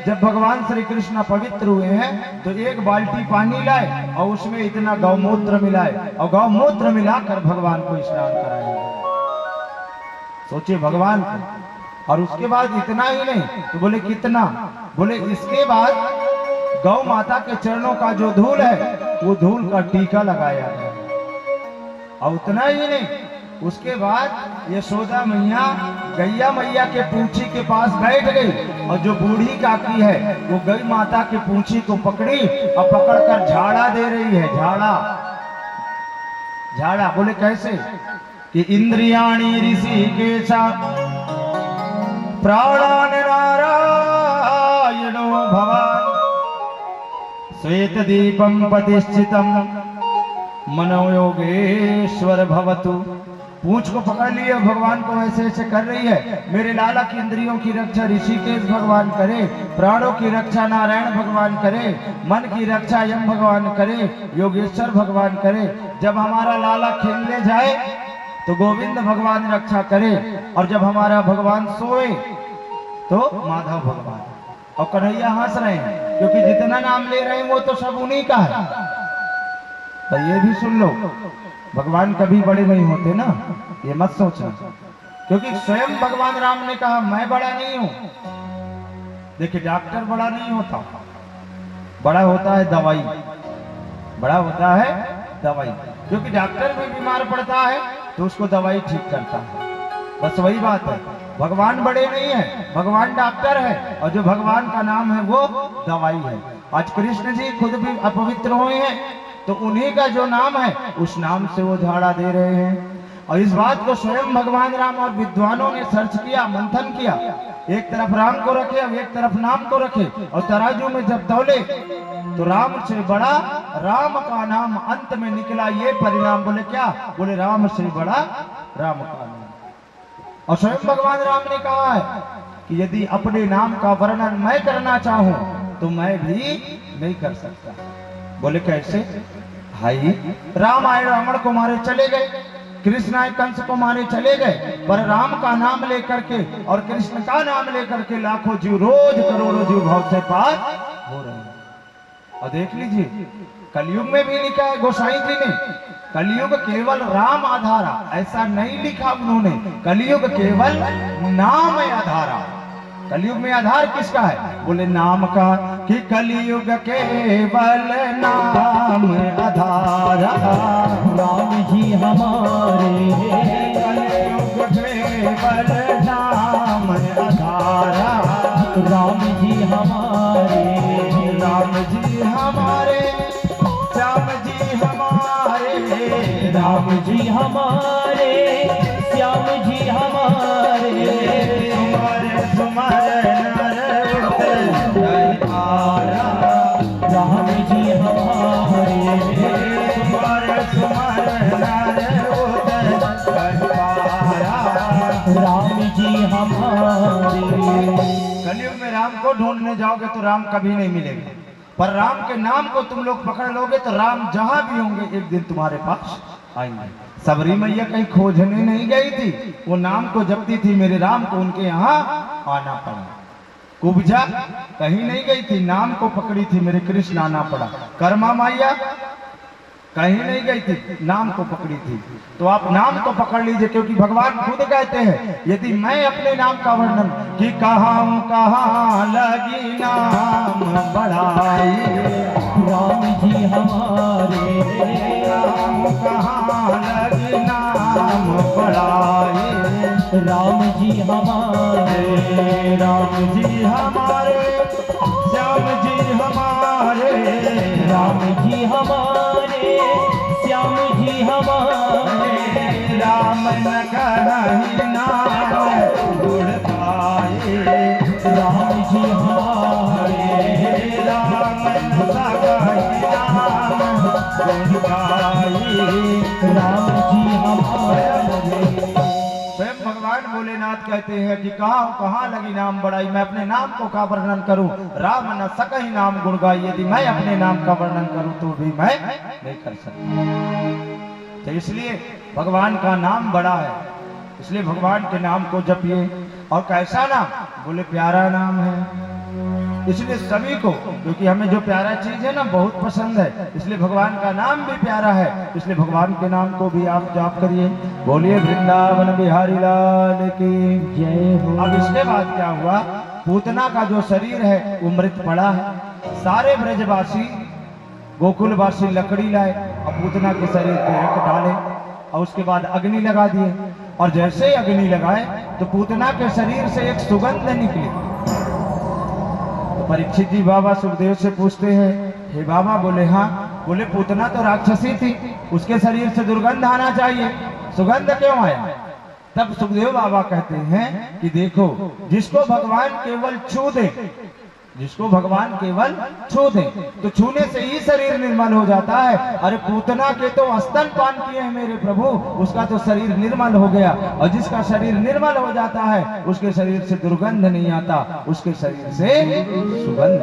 Speaker 1: जब भगवान श्री कृष्ण पवित्र हुए हैं तो एक बाल्टी पानी लाए और उसमें इतना गौमूत्र मिलाए और गौमूत्र मिलाकर भगवान को स्नान कराए। सोचिए भगवान को। और उसके बाद इतना ही नहीं तो बोले कितना? बोले इसके बाद गौ माता के चरणों का जो धूल है वो धूल का टीका लगाया है। और उतना ही नहीं, उसके बाद यशोदा मैया गैया मैया के पूंछी के पास बैठ गई और जो बूढ़ी काकी है वो गई माता के पूंछी को पकड़ी और पकड़कर झाड़ा दे रही है। झाड़ा, झाड़ा। बोले कैसे? कि इंद्रियाणि ऋषिकेशा प्राणान नारायणो भवान श्वेत दीपम प्रतिष्ठितम मनो योगेश्वर भवतु। पूंछ को पकड़ लिए भगवान को ऐसे ऐसे कर रही है। मेरे लाला की इंद्रियों की रक्षा ऋषिकेश भगवान करे, प्राणों की रक्षा नारायण भगवान करे, मन की रक्षा यम भगवान करे, योगेश्वर भगवान करे। जब हमारा लाला खेलने जाए तो गोविंद भगवान रक्षा करे, और जब हमारा भगवान सोए तो माधव भगवान। और कन्हैया हंस रहे हैं क्योंकि जितना नाम ले रहे हैं वो तो सब उन्हीं का है। तो ये भी सुन लो, भगवान कभी बड़े नहीं होते ना, ये मत सोचना, क्योंकि स्वयं भगवान राम ने कहा मैं बड़ा नहीं हूं। देखिए डॉक्टर बड़ा नहीं होता, बड़ा होता है दवाई, बड़ा होता है दवाई। क्योंकि डॉक्टर भी बीमार पड़ता है तो उसको दवाई ठीक करता है, बस वही बात है। भगवान बड़े नहीं है, भगवान डॉक्टर है, और जो भगवान का नाम है वो दवाई है। आज कृष्ण जी खुद भी अपवित्र हुए हैं तो उन्हीं का जो नाम है उस नाम से वो झाड़ा दे रहे हैं। और इस बात को स्वयं भगवान राम और विद्वानों ने सर्च किया, मंथन किया। एक तरफ राम को रखे और एक तरफ नाम को रखे, और तराजू में जब तौले तो राम से बड़ा राम का नाम अंत में निकला। ये परिणाम बोले क्या? बोले राम से बड़ा राम का नाम। और स्वयं भगवान राम ने कहा है कि यदि अपने नाम का वर्णन मैं करना चाहूं तो मैं भी नहीं कर सकता। बोले कैसे? भाई राम आए रावण को मारे चले गए, कृष्ण आए कंस को मारे चले गए, पर राम का नाम लेकर के और कृष्ण का नाम लेकर के लाखों जीव, रोज करोड़ों जीव भाव से पार हो रहे हैं। और देख लीजिए कलयुग में भी लिखा है गोसाई जी ने, कलयुग केवल राम आधारा, ऐसा नहीं लिखा उन्होंने। कलयुग केवल नाम आधारा। कलयुग में आधार किसका है? बोले नाम का, कि कलयुग केवल नाम आधारा।
Speaker 2: राम जी हमारे,
Speaker 1: कलयुग केवल नाम आधारा।
Speaker 2: राम जी हमारे,
Speaker 1: राम जी हमारे, श्याम जी हमारे,
Speaker 2: राम जी हमारे, श्याम जी हमारे।
Speaker 1: सुमर नर उतर आरा।
Speaker 2: राम जी हमारे,
Speaker 1: सुमर नर उतर आरा।
Speaker 2: राम
Speaker 1: तो राम कभी नहीं मिलेगा, पर राम के नाम को तुम लोग पकड़ लोगे तो राम जहां भी होंगे एक दिन तुम्हारे पास आएंगे। सबरी मैया कहीं खोजने नहीं गई थी, वो नाम को जपती थी, मेरे राम को उनके यहाँ आना पड़ा। कुब्जा कहीं नहीं गई थी, नाम को पकड़ी थी, मेरे कृष्ण आना पड़ा। कर्मा मैया कहीं नहीं गई थी, नाम को पकड़ी थी। तो आप नाम को पकड़ लीजिए, क्योंकि भगवान खुद कहते हैं यदि मैं अपने नाम का वर्णन कि कहाँ लगी नाम बढ़ाई,
Speaker 2: राम जी हमारे,
Speaker 1: राम कहाँ लगी नाम बढ़ाई,
Speaker 2: राम जी हमारे,
Speaker 1: राम जी हमारे, श्याम जी हमारे,
Speaker 2: राम जी हमारे, श्याम जी हमारे,
Speaker 1: राम न कहीं नाम गुण गाए,
Speaker 2: राम जी हमारे,
Speaker 1: राम न कहीं नाम गुण गाए,
Speaker 2: राम जी हमारे।
Speaker 1: स्वयं भगवान भोलेनाथ कहते हैं कि कहाँ लगी नाम बढ़ाई, मैं अपने नाम को का वर्णन करूं, राम न सकहि नाम गुण गाई, यदि मैं अपने नाम का वर्णन करूं तो भी मैं नहीं कर सकता। तो इसलिए भगवान का नाम बड़ा है, इसलिए भगवान के नाम को जपिए। और कैसा नाम, बोले प्यारा नाम है, इसलिए सभी को, क्योंकि हमें जो प्यारा चीज है ना बहुत पसंद है, इसलिए भगवान का नाम भी प्यारा है, इसलिए भगवान के नाम को भी आप जाप करिए। बोलिए वृंदावन बिहारी लाल की
Speaker 2: जय हो।
Speaker 1: अब इसके बाद क्या हुआ, पूतना का जो शरीर है वो मृत पड़ा है। सारे ब्रजवासी गोकुलवासी लकड़ी लाए और पूतना के शरीर पे रख डाले और उसके बाद अग्नि लगा दिए। और जैसे ही अग्नि लगाए तो पूतना के शरीर से एक सुगंध निकली। तो परीक्षित जी बाबा सुखदेव से पूछते हैं, हे बाबा, बोले हाँ। बोले पूतना तो राक्षसी थी, उसके शरीर से दुर्गंध आना चाहिए, सुगंध क्यों आया? तब सुखदेव बाबा कहते हैं कि देखो, जिसको भगवान केवल छू दे, जिसको भगवान केवल छू दे तो छूने से ही शरीर निर्मल हो जाता है। अरे पूतना के तो स्तनपान किए हैं मेरे प्रभु, उसका तो शरीर निर्मल हो गया। और जिसका शरीर निर्मल हो जाता है उसके शरीर से दुर्गंध नहीं आता, उसके शरीर से सुगंध।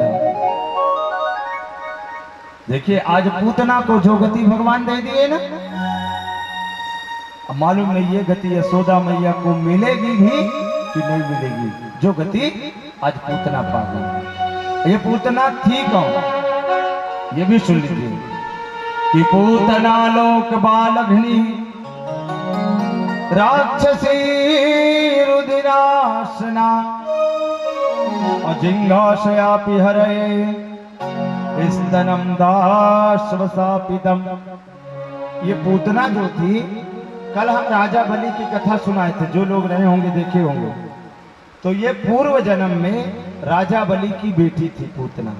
Speaker 1: देखिए आज पूतना को जो गति भगवान दे दिए ना, अब मालूम नहीं ये गति यशोदा मैया को मिलेगी भी कि नहीं मिलेगी, जो गति आज पूतना पा गई। ये पूतना थी कौन, ये भी सुन लीजिए कि पूतना लोक बालघ्नि राक्षसी रुधिरासना अजिंगाशयापि हरे स्तनम दाश्वसापितम। ये पूतना जो थी, कल हम राजा बलि की कथा सुनाए थे, जो लोग रहे होंगे देखे होंगे। तो ये पूर्व जन्म में राजा बलि की बेटी थी पूतना,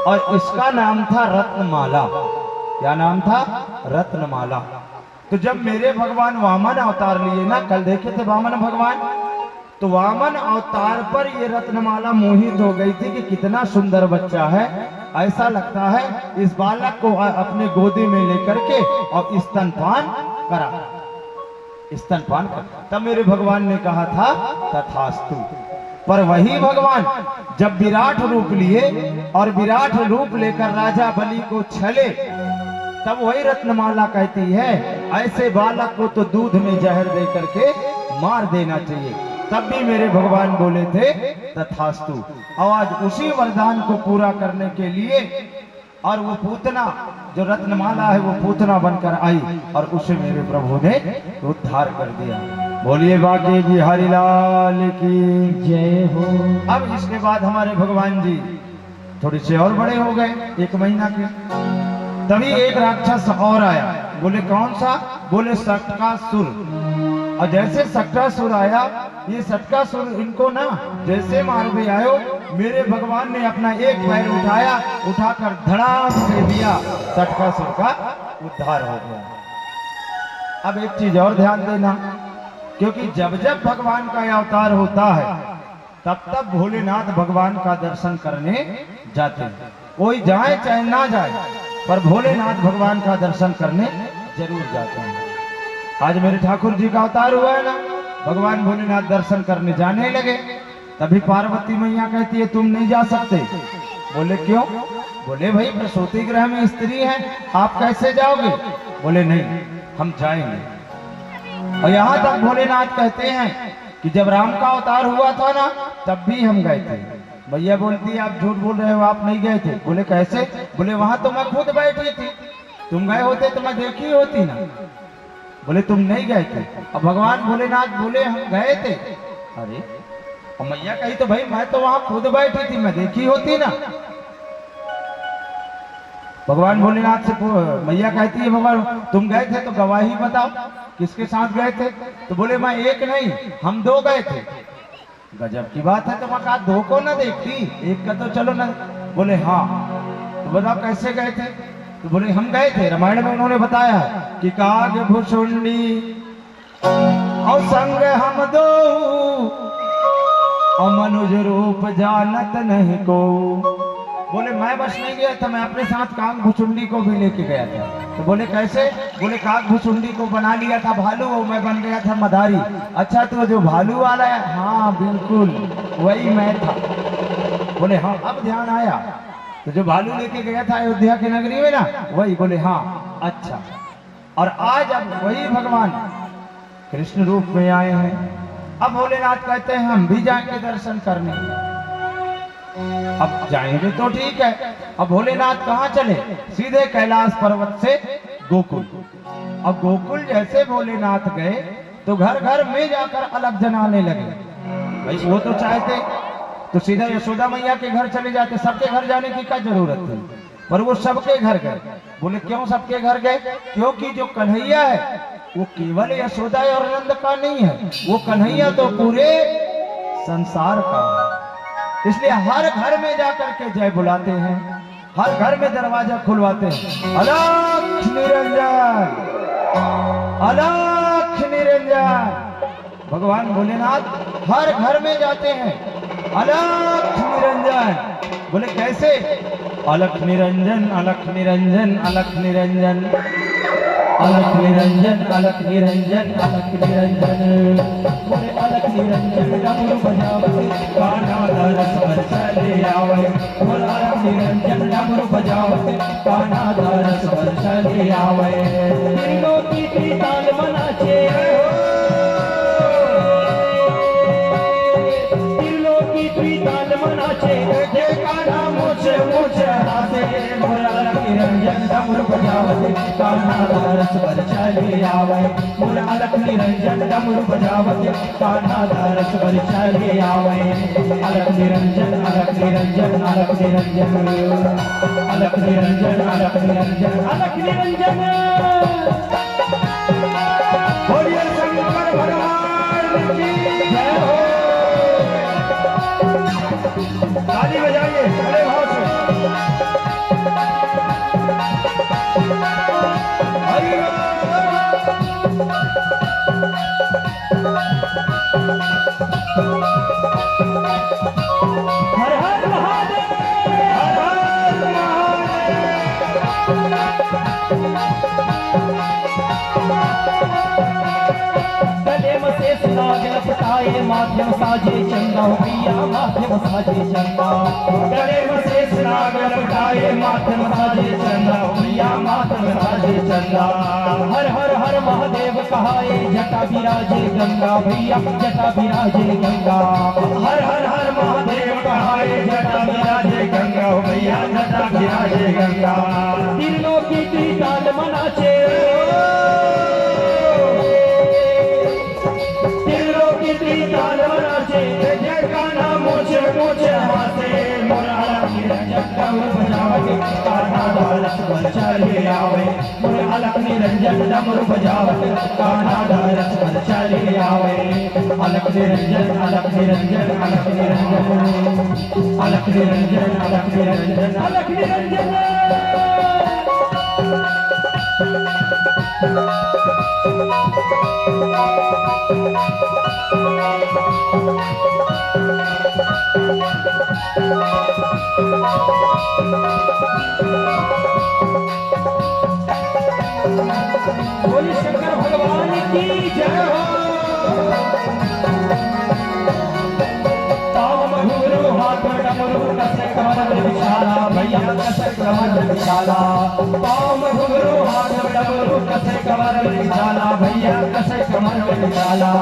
Speaker 1: और इसका नाम था रत्नमाला। क्या नाम था? रत्नमाला। तो जब मेरे भगवान वामन अवतार लिए ना, कल देखे थे वामन भगवान, तो वामन अवतार पर ये रत्नमाला मोहित हो गई थी कि कितना सुंदर बच्चा है, ऐसा लगता है इस बालक को अपने गोदी में लेकर के और स्तनपान करा, स्तनपान कर। तब मेरे भगवान ने कहा था तथास्तु। पर वही भगवान जब विराट रूप लिए और विराट रूप लेकर राजा बलि को छले, तब वही रत्नमाला कहती है ऐसे बालक को तो दूध में जहर दे करके मार देना चाहिए। तब भी मेरे भगवान बोले थे तथास्तु। और आज उसी वरदान को पूरा करने के लिए, और वो पूतना जो रत्नमाला है वो पूतना बनकर आई और उसे मेरे प्रभु ने उद्धार कर दिया। बोलिए बाकी बिहारी लाल की
Speaker 2: जय हो।
Speaker 1: अब इसके बाद हमारे भगवान जी थोड़े से और बड़े हो गए, 1 महीना के। तभी एक राक्षस और आया। बोले कौन सा? बोले सटकासुर। और जैसे सटकासुर आया, ये सटकासुर इनको ना जैसे मार भी आयो, मेरे भगवान ने अपना एक पैर उठाया, उठाकर धड़ाम से दिया, सटकासुर का उद्धार हो गया। अब एक चीज और ध्यान देना, क्योंकि जब जब भगवान का अवतार होता है तब तब भोलेनाथ भगवान का दर्शन करने जाते हैं। कोई जाए चाहे ना जाए, पर भोलेनाथ भगवान का दर्शन करने जरूर जाते हैं। आज मेरे ठाकुर जी का अवतार हुआ है ना, भगवान भोलेनाथ दर्शन करने जाने लगे। तभी पार्वती मैया कहती है तुम नहीं जा सकते, बोले क्यों? बोले भाई प्रसूति गृह में स्त्री है, आप कैसे जाओगे? बोले नहीं, हम जाएंगे। और यहाँ तक भोलेनाथ कहते हैं कि जब राम का अवतार हुआ था ना, तब भी हम गए थे। भैया बोलती आप झूठ बोल रहे हो, आप नहीं गए थे। बोले कैसे? बोले वहां तो मैं खुद बैठी थी, तुम गए होते तो मैं देखी होती ना। बोले तुम नहीं गए थे। अब भगवान भोलेनाथ बोले हम गए थे। अरे और मैया कही तो भाई मैं तो वहां खुद बैठी थी, मैं देखी होती ना। भगवान भोलेनाथ से मैया कहती है भगवान तुम गए थे तो गवाही बताओ, किसके साथ गए थे? तो बोले मैं एक नहीं, हम दो गए थे। गजब की बात है, तो मैं कहा दो को ना देखती, एक का तो चलो ना। बोले हाँ, तो बताओ कैसे गए थे? तो बोले हम गए थे, रामायण में उन्होंने बताया है कि काग भुसुंडी और संग हम दो और मनुज रूप जानत नहीं को। बोले मैं बस नहीं गया था, मैं अपने साथ काग भुसुंडी को भी लेके गया था। तो बोले कैसे? बोले काग भुसुंडी को बना लिया था भालू और मैं बन गया था मदारी। अच्छा तो जो भालू वाला है? हाँ बिल्कुल वही मैं था। बोले हाँ अब ध्यान आया, तो जो भालू लेके गया था अयोध्या की नगरी में ना, वही। बोले हाँ अच्छा। और आज अब वही भगवान कृष्ण रूप में आए हैं। अब भोलेनाथ कहते हैं हम भी जाएंगे दर्शन करने। अब जाएंगे तो ठीक है। अब भोलेनाथ कहाँ चले? सीधे कैलाश पर्वत से गोकुल। अब गोकुल जैसे भोलेनाथ गए तो घर घर में जाकर अलग जनाने लगे। भाई वो तो चाहते तो सीधा यशोदा मैया के घर चले जाते, सबके घर जाने की क्या जरूरत थी? पर वो सबके घर गए। बोले क्यों सबके घर गए? क्योंकि जो कन्हैया है वो केवल यशोदा और नंद का नहीं है, वो कन्हैया तो पूरे संसार का है। इसलिए हर घर में जाकर के जय बुलाते हैं, हर घर में दरवाजा खुलवाते हैं। अलख निरंजन, अलख निरंजन। भगवान भोलेनाथ हर घर में जाते हैं, अलख निरंजन। बोले कैसे? अलख निरंजन, अलख निरंजन, अलख निरंजन, अलख निरंजन, अलख निरंजन, अलख निरंजन। बोले अलख निरंजन डमरू बजावे कान्हा दरस पर चले आवे। बोले अलख निरंजन डमरू बजावे कान्हा दरस पर चले आवे। तीनों की त्रिताल मनाचे, तीनों की त्रिताल मनाचे, कान्हा मुझे मुझे हासे। बोले अलख निरंजन डमरू बजावे कान्हा दरस पर चले आवे। बोले अलख निरंजन डमरू बजावे कान्हा दरस पर चले आवे। अलख निरंजन, अलख निरंजन, अलख निरंजन, अलख निरंजन, अलख निरंजन, अलख निरंजन। बोलिए शंकर भगवान की जय हो। ताली बजाइए बड़े भाव से। हर हर महादेव, हर हर महादेव। गले में शेष नाग लपटाए माध्यम साजे चंदा हो पिया, माध्यम साजे चंदा। गले में शेष नाग लपटाए माध्यम साजे चंदा हो पिया, माध्यम साजे चंदा। हर हर हर महादेव कहाए जटा विराजे गंगा भैया, जटा विराजे गंगा। हर हर हर महादेव कहाए जटा विराजे गंगा हो भैया, जटा विराजे गंगा। तीनों की त्रिकाल मनाचे, तीनों की त्रिकाल मनाचे, जय कान्हा मुझे मुझे हासे। मोरा अलख निरंजन डमरू बजावे कान्हा दरस पर चले आवे। मोरे अलख निरंजन डमरू बजावे कान्हा दरस पर चले आवे। अलख निरंजन, अलख निरंजन, अलख निरंजन, अलख निरंजन, अलख निरंजन, अलख निरंजन। बोली शंकर भगवान की जय हो। पाव मधुरो हाथ डमरू कसे कमर
Speaker 2: मृगशाला भैया कसे कमर मृगशाला पाँव में घुंघरू हाथ में डमरू कसे कमर मृगशाला भैया कसे कमर मृगशाला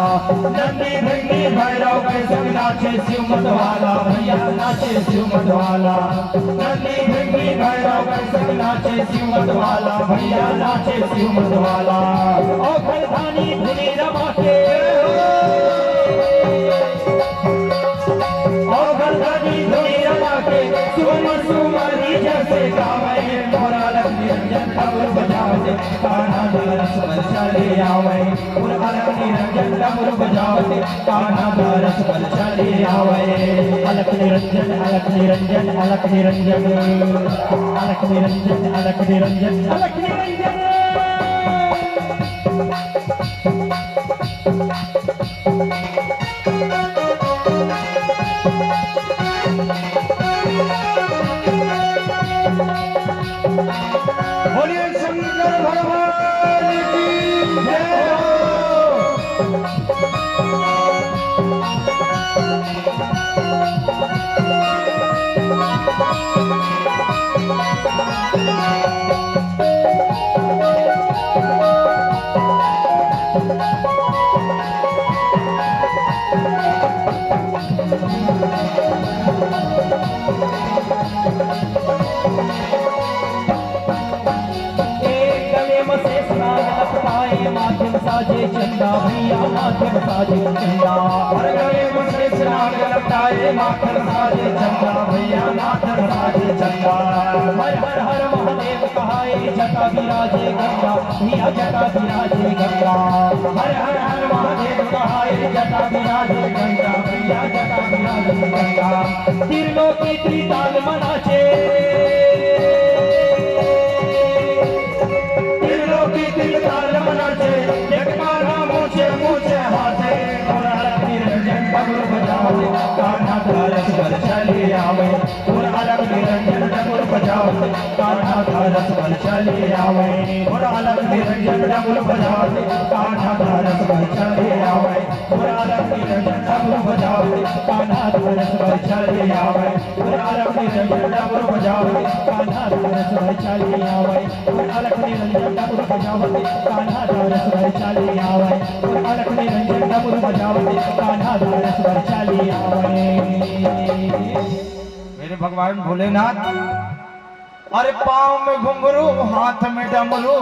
Speaker 2: नंदी भिंडी भैरव के संग नाचे शिव मतवाला भैया नाचे शिव मतवाला नंदी भिंडी भैरव के संग नाचे शिव मतवाला भैया नाचे शिव मतवाला और खरधानी धुनी रमा के और खरधानी धुनी रमा के सुमन सुमारी जैसे गावे मोरा लक्ष्मी रंजन डमरू बजावते कान्हा रस वर्षा ले आवे मोरा लक्ष्मी रंजन डमरू बजावते कान्हा रस वर्षा ले आवे अलख निरंजन अलख निरंजन अलख निरंजन अलख निरंजन अलख निरंजन अलख निरंजन बोलिए शंकर भगवान की जय हो। माध्यम साजे चंदा भैया माध्यम साजे चंदा हर गले मुझे स्नान लपटाए माध्यम साजे चंदा भैया माध्यम साजे चंदा हर हर हर महादेव कहाए जटा विराजे गंगा भैया जटा विराजे गंगा हर हर हर महादेव कहाए जटा विराजे गंगा भैया जटा विराजे गंगा त्रिलोकी त्रिताल मनाचे त्रिताल मनाचे एक मारा मुझे मुझे हाथे मोरा लक्ष्मी रंजन डमरू बजावे कान्हा रस वर्षा ले आवे मोरा लक्ष्मी रंजन डमरू बजावे कान्हा रस वर्षा ले आवे मोरा लक्ष्मी रंजन डमरू बजावे कान्हा रस वर्षा ले आवे मोरा लक्ष्मी रंजन डमरू बजावे कान्हा रस वर्षा ले आवे मोरा लक्ष्मी रंजन डमरू बजावे कान्हा रस वर्षा ले आवे मोरा लक्ष्मी रंजन डमरू बजावे कान्हा रस वर्षा ले आवे मोरा लक्ष्मी रंजन डमरू बजावे कान्हा रस वर्षा ले आवे।
Speaker 1: मेरे भगवान भोलेनाथ अरे पाँव में घुंघरू हाथ में डमरू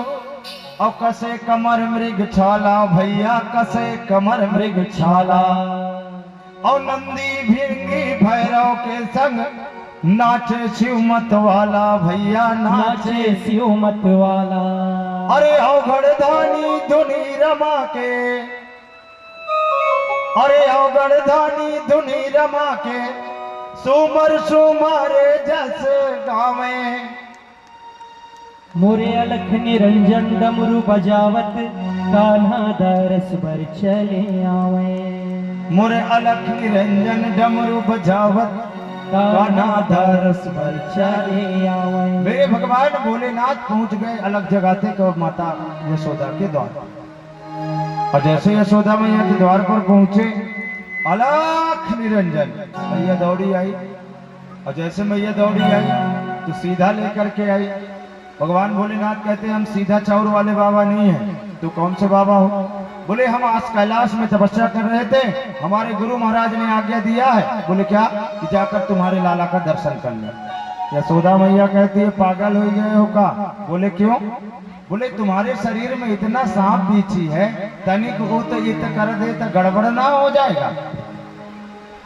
Speaker 1: और कसे कमर मृग छाला भैया कसे कमर मृग छाला और नंदी भिंगी भैरव के संग नाचे शिव मतवाला भैया नाचे
Speaker 2: शिव मतवाला
Speaker 1: अरे अवगढ़धानी धुनी रमा के अरे अवगढ़धानी धुनी रमा के सुमर सुमारे जस गावे
Speaker 2: मोरे अलख निरंजन डमरू बजावत कान्हा दरस बर चले आवे
Speaker 1: मोरे अलख निरंजन डमरू बजावत कान्हा दरस बर चले आवे। मेरे भगवान भोलेनाथ पहुंच गए अलग जगह थे को माता यशोदा के द्वार और जैसे यशोदा मैया के द्वार पर पहुंचे अलख निरंजन मैया दौड़ी आई और जैसे मैया दौड़ी आई तो सीधा लेकर के आई। भगवान भोलेनाथ कहते हैं हम सीधा चाउर वाले बाबा नहीं है तो कौन से बाबा हो? बोले हम आज कैलाश में तपस्या कर रहे थे हमारे गुरु महाराज ने आज्ञा दिया है। बोले क्या? कि जाकर तुम्हारे लाला का दर्शन कर ले। यशोदा मैया कहती है पागल हो गए हो का? बोले क्यों? बोले तुम्हारे शरीर में इतना सांप बीछी है तनिक हो तो ये कर दे तो गड़बड़ ना हो जाएगा।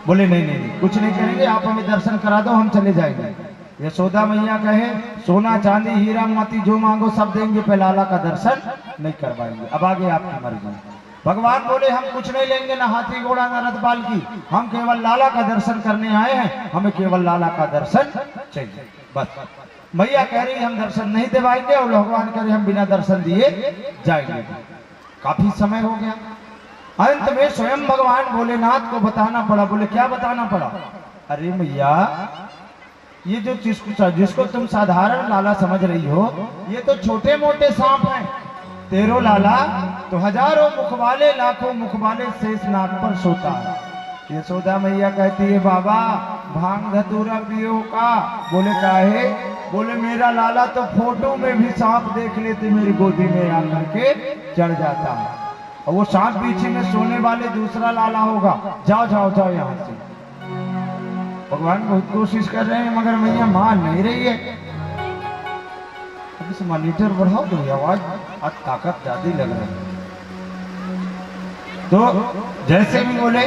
Speaker 1: बोले नहीं नहीं नहीं कुछ नहीं करेंगे आप हमें दर्शन करा दो हम चले जाएंगे। यशोदा मैया कहे सोना चांदी हीरा मोती जो मांगो सब देंगे पे लाला का दर्शन नहीं करवाएंगे। अब आगे आपकी मर्जी। भगवान बोले हम कुछ नहीं लेंगे ना हाथी घोड़ा ना रथ बाल की हम केवल लाला का दर्शन करने आए हैं हमें केवल लाला का दर्शन चाहिए बस। मैया कह रही हम दर्शन नहीं दिवाएंगे और भगवान कह रहे हम बिना दर्शन दिए जाएंगे। काफी समय हो गया अंत में स्वयं भगवान भोलेनाथ को बताना पड़ा। बोले क्या बताना पड़ा? अरे मैया ये जो जिसको तुम साधारण लाला समझ रही हो ये तो छोटे मोटे सांप हैं। तेरो लाला तो हजारों मुख वाले लाखों मुख वाले शेष नाग पर सोता है यशोदा मैया कहती है बाबा भांग धतूरा पियो का? बोले काहे? बोले मेरा लाला तो फोटो में भी सांप देख लेते मेरी गोदी में आकर के चढ़ जाता है, और वो सांप पीछे में सोने वाले दूसरा लाला होगा। जाओ जाओ जाओ यहाँ से। भगवान बहुत कोशिश कर रहे हैं मगर मैया मान नहीं रही है। अब इस मॉनिटर बढ़ाओ दो, आवाज आज ताकत ज्यादा लग रही है। तो जैसे भी बोले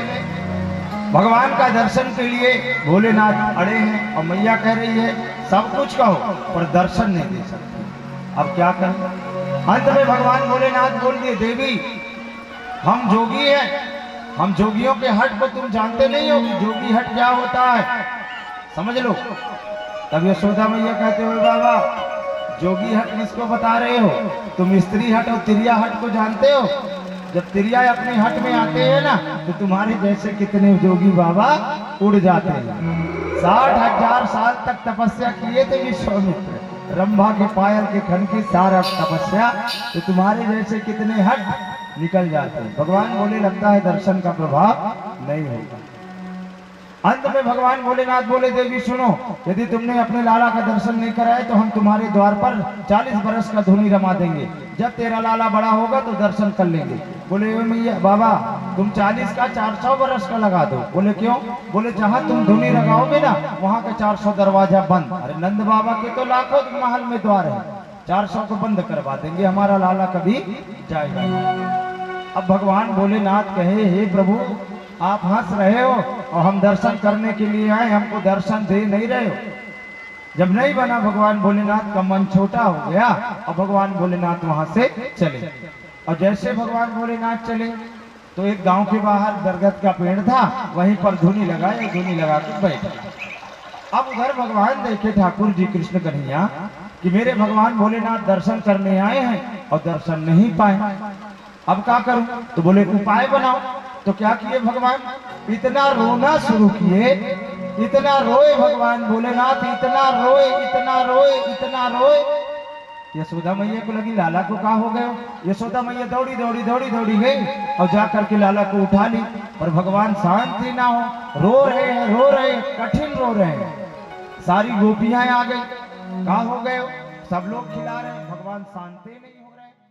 Speaker 1: भगवान का दर्शन के लिए भोलेनाथ अड़े हैं, और मैया कह रही है सब कुछ कहो पर दर्शन नहीं दे सकती। अब क्या करें? अंत में भगवान भोलेनाथ बोल दिए देवी हम जोगी हैं, हम जोगियों के हट को तुम जानते नहीं हो कि जोगी हट क्या होता है, समझ लो। तब यशोदा मैया कहते हो बाबा जोगी हट किसको बता रहे हो? तुम स्त्री हट और तिरिया हट को जानते हो? जब तिरिया अपने हट में आते हैं ना तो तुम्हारे जैसे कितने जोगी बाबा उड़ जाते हैं। 60,000 साल तक तपस्या किए थे विश्वामित्र, रंभा के पायल के खन की सारा तपस्या, तो तुम्हारे जैसे कितने हट निकल जाते हैं। भगवान बोले लगता है दर्शन का प्रभाव नहीं होगा। अंत में भगवान भोलेनाथ बोले देवी सुनो, यदि तुमने अपने लाला का दर्शन नहीं कराया तो हम तुम्हारे द्वार पर 40 बरस का धूनी रमा देंगे। जब तेरा लाला बड़ा होगा तो दर्शन कर लेंगे। बोले मैया बाबा तुम 40 का 400 बरस का लगा दो। बोले क्यों? बोले जहाँ तुम धूनी लगाओगे ना वहाँ का 400 दरवाजा बंद। अरे नंद बाबा के तो लाखों महल में द्वार है, 400 को बंद करवा देंगे, हमारा लाला कभी जाएगा। अब भगवान भोलेनाथ कहे हे प्रभु आप हंस रहे हो और हम दर्शन करने के लिए आए, हमको दर्शन दे नहीं रहे हो। जब नहीं बना भगवान भोलेनाथ का मन छोटा हो गया और भगवान भोलेनाथ वहां से चले। और जैसे भगवान भोलेनाथ चले तो एक गांव के बाहर बरगद का पेड़ था, वहीं पर धूनी लगाए, धूनी लगा के बैठे। अब उधर भगवान देखे ठाकुर जी कृष्ण कन्हैया कि मेरे भगवान भोलेनाथ दर्शन करने आए हैं और दर्शन नहीं पाए, अब क्या करूं? तो बोले उपाय बनाओ। तो क्या किए भगवान? इतना रोना शुरू किए, इतना रोए भगवान भोलेनाथ, इतना रोए इतना रोए इतना रोए। यशोदा मैया को लगी लाला को क्या हो गया। यशोदा मैया दौड़ी दौड़ी दौड़ी दौड़ी गई और जाकर के लाला को उठा ली, पर भगवान शांति ना हो, रो रहे हैं, रो रहे हैं, कठिन रो रहे हैं। सारी गोपियां आ गई, क्या हो गए? सब लोग खिला रहे हैं, भगवान शांति नहीं।